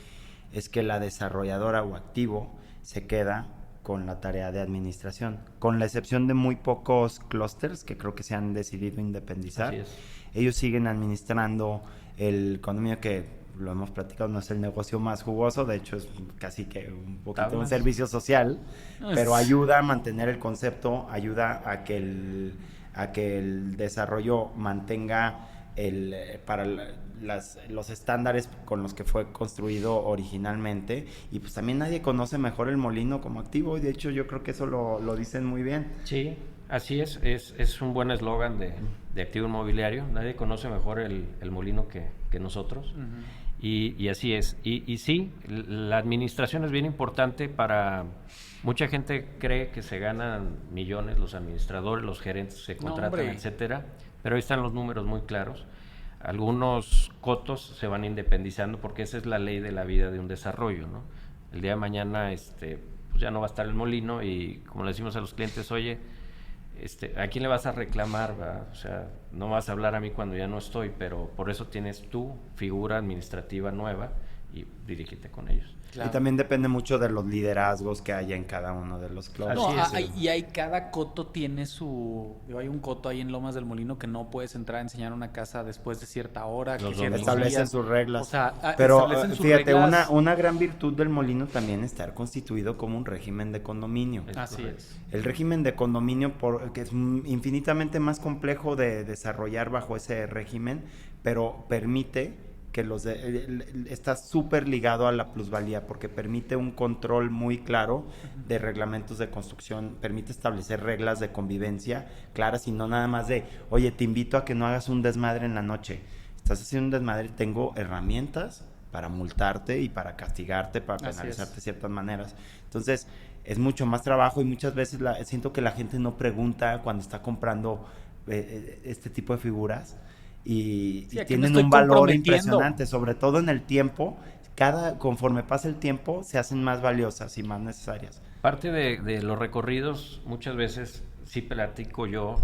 es que la desarrolladora o activo se queda con la tarea de administración, con la excepción de muy pocos clústeres que creo que se han decidido independizar. Ellos siguen administrando el condominio, que lo hemos platicado, no es el negocio más jugoso, de hecho es casi que un poquito un servicio social, pero ayuda a mantener el concepto, ayuda a que el desarrollo mantenga los estándares con los que fue construido originalmente, y pues también nadie conoce mejor el molino como activo, y de hecho yo creo que eso lo dicen muy bien. Sí, así es un buen eslogan de activo inmobiliario, nadie conoce mejor el molino que nosotros. Y así es. Y sí, la administración es bien importante para... Mucha gente cree que se ganan millones los administradores, los gerentes se contratan, etcétera, pero ahí están los números muy claros. Algunos cotos se van independizando porque esa es la ley de la vida de un desarrollo, ¿no? El día de mañana pues ya no va a estar el molino y como le decimos a los clientes, oye, ¿a quién le vas a reclamar, ¿verdad? O sea, no vas a hablar a mí cuando ya no estoy, pero por eso tienes tu figura administrativa nueva y dirígete con ellos. Claro. Y también depende mucho de los liderazgos que haya en cada uno de los clubes. Cada coto tiene hay un coto ahí en Lomas del Molino que no puedes entrar a enseñar una casa después de cierta hora. Que establecen sus reglas. O sea, pero fíjate, una gran virtud del molino también es estar constituido como un régimen de condominio. Así es. El régimen de condominio, que es infinitamente más complejo de desarrollar bajo ese régimen, pero permite que está súper ligado a la plusvalía, porque permite un control muy claro de reglamentos de construcción, permite establecer reglas de convivencia claras y no nada más de, oye, te invito a que no hagas un desmadre en la noche. Estás haciendo un desmadre, tengo herramientas para multarte y para castigarte, para penalizarte de ciertas maneras. Entonces, es mucho más trabajo y muchas veces siento que la gente no pregunta cuando está comprando este tipo de figuras. Y tienen un valor impresionante, sobre todo en el tiempo. Conforme pasa el tiempo se hacen más valiosas y más necesarias. Parte de los recorridos muchas veces sí platico yo,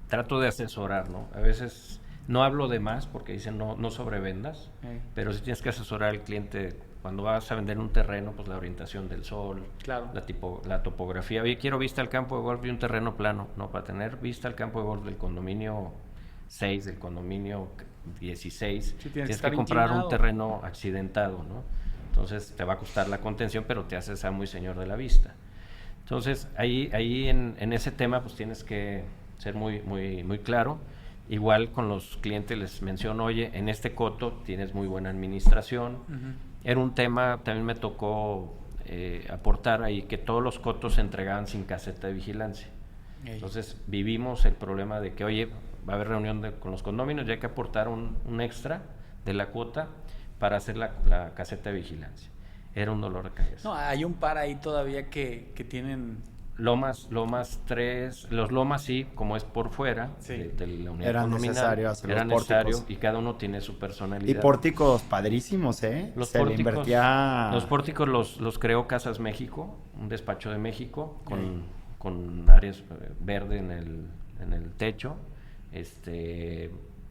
trato de asesorar, ¿no? A veces no hablo de más porque dicen no sobrevendas, pero sí tienes que asesorar al cliente cuando vas a vender un terreno, pues la orientación del sol, claro, la topografía. Oye, quiero vista al campo de golf y un terreno plano. No, para tener vista al campo de golf del condominio 6, del condominio 16, tienes que comprar un terreno accidentado, ¿no? Entonces te va a costar la contención, pero te haces a muy señor de la vista. Entonces ahí en ese tema pues tienes que ser muy, muy, muy claro. Igual con los clientes les menciono, oye, en este coto tienes muy buena administración. Era un tema, también me tocó aportar ahí que todos los cotos se entregaban sin caseta de vigilancia. Entonces vivimos el problema de que, oye, va a haber reunión con los condominios y hay que aportar un extra de la cuota para hacer la caseta de vigilancia. Era un dolor de cabeza. No, hay un par ahí todavía que tienen... Lomas 3, los Lomas sí, como es por fuera de la unidad era necesario hacer los pórticos. Y cada uno tiene su personalidad. Y pórticos padrísimos, ¿eh? Los pórticos los creó Casas México, un despacho de México, con áreas verde en el techo,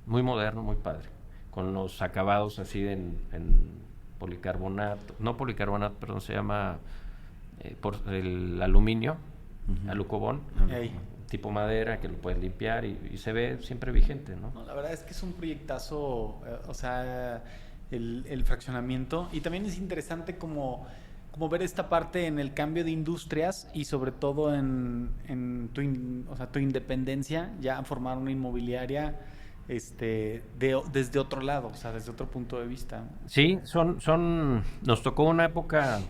muy moderno, muy padre, con los acabados así en policarbonato, no policarbonato, perdón, se llama por el aluminio, alucobón, tipo madera que lo puedes limpiar y se ve siempre vigente, ¿no? La verdad es que es un proyectazo, o sea, el fraccionamiento, y también es interesante como ver esta parte en el cambio de industrias y sobre todo en tu independencia, ya formar una inmobiliaria desde otro lado, o sea, desde otro punto de vista. Sí, nos tocó una época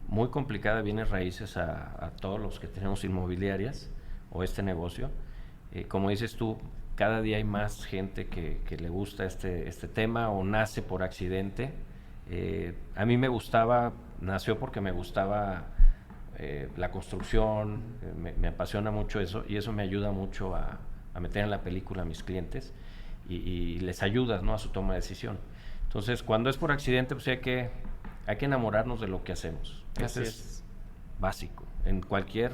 muy complicada de bienes raíces a todos los que tenemos inmobiliarias o este negocio. Como dices tú, cada día hay más gente que le gusta este tema o nace por accidente. A mí nació porque me gustaba la construcción, me apasiona mucho eso y eso me ayuda mucho a meter en la película a mis clientes y les ayudas, ¿no?, a su toma de decisión. Entonces, cuando es por accidente, pues hay que enamorarnos de lo que hacemos. Eso es básico en cualquier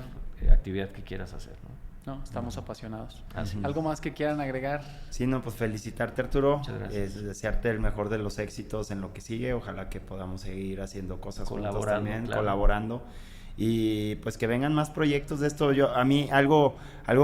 actividad que quieras hacer, ¿no? No, estamos apasionados. Así. ¿Algo más que quieran agregar? Sí, no, pues felicitarte, Arturo. Muchas gracias. Desearte el mejor de los éxitos en lo que sigue. Ojalá que podamos seguir haciendo cosas juntos también, claro, colaborando. Y pues que vengan más proyectos de esto. A mí algo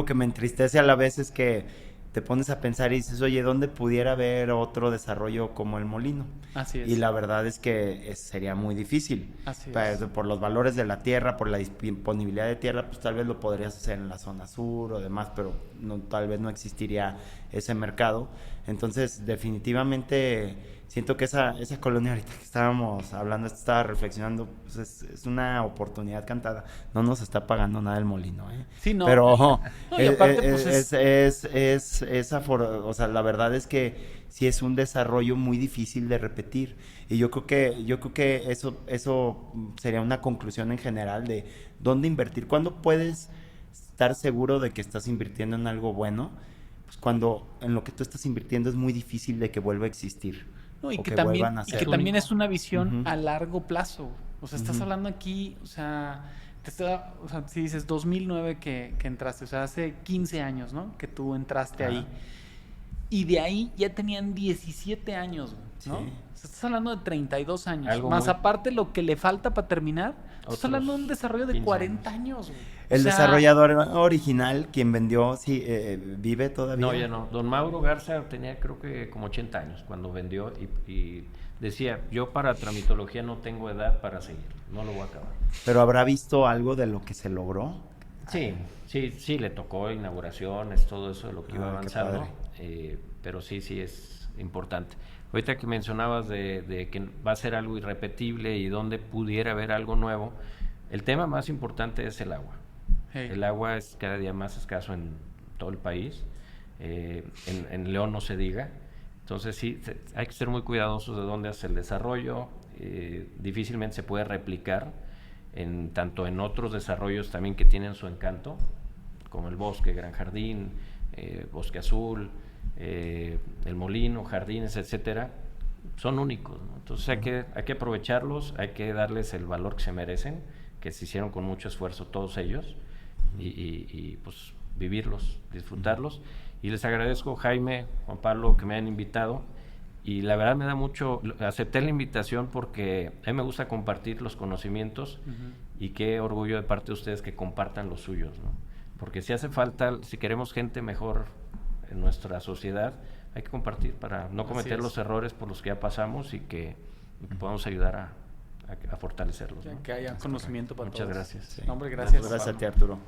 que me entristece a la vez es que te pones a pensar y dices, oye, ¿dónde pudiera haber otro desarrollo como el Molino? Así es. Y la verdad es que sería muy difícil. Así Pues, es. por los valores de la tierra, por la disponibilidad de tierra, pues tal vez lo podrías hacer en la zona sur o demás, pero tal vez no existiría ese mercado. Entonces, definitivamente siento que esa colonia ahorita que estábamos hablando, estaba reflexionando, pues es una oportunidad cantada. No nos está pagando nada el Molino, ¿eh? Sí, no. Pero No, y aparte, pues o sea, la verdad es que sí es un desarrollo muy difícil de repetir. Y yo creo que eso sería una conclusión en general de dónde invertir. ¿Cuándo puedes estar seguro de que estás invirtiendo en algo bueno? Pues cuando en lo que tú estás invirtiendo es muy difícil de que vuelva a existir. No, y o que vuelvan a también, y ser. que también es una visión Ujú. a largo plazo. O sea, estás Ujú. hablando aquí, o sea, si dices 2009 que entraste, o sea, hace 15 años, ¿no? Que tú entraste Ajá. ahí. Y de ahí ya tenían 17 años, güey, ¿no? Sí. O sea, estás hablando de 32 años. Algo más muy- aparte lo que le falta para terminar, estás Otros hablando de un desarrollo de 15 40 años, güey. El O sea, desarrollador original, quien vendió, sí, vive todavía. No, ya no. Don Mauro Garza tenía creo que como 80 años cuando vendió y decía, yo para tramitología no tengo edad para seguir, no lo voy a acabar. Pero habrá visto algo de lo que se logró. Sí, le tocó inauguraciones, todo eso de lo que iba Qué avanzando, padre. pero sí es importante. Ahorita que mencionabas de que va a ser algo irrepetible y donde pudiera haber algo nuevo, el tema más importante es el agua. hey, El agua es cada día más escaso en todo el país, en León no se diga, entonces sí, hay que ser muy cuidadosos de dónde hace el desarrollo, difícilmente se puede replicar tanto en otros desarrollos también que tienen su encanto, como el Bosque, Gran Jardín, Bosque Azul, el Molino, Jardines, etcétera, son únicos, ¿no? Entonces hay que aprovecharlos, hay que darles el valor que se merecen, que se hicieron con mucho esfuerzo todos ellos, y pues vivirlos, disfrutarlos. Y les agradezco, Jaime, Juan Pablo, que me hayan invitado. Y la verdad me da mucho, acepté la invitación porque a mí me gusta compartir los conocimientos y qué orgullo de parte de ustedes que compartan los suyos, ¿no? Porque si hace falta, si queremos gente mejor en nuestra sociedad, hay que compartir para no cometer los errores por los que ya pasamos y que podamos ayudar a fortalecerlos, ¿no? que haya conocimiento para Muchas todos. gracias. Sí. No, hombre, gracias. Gracias a ti, Arturo.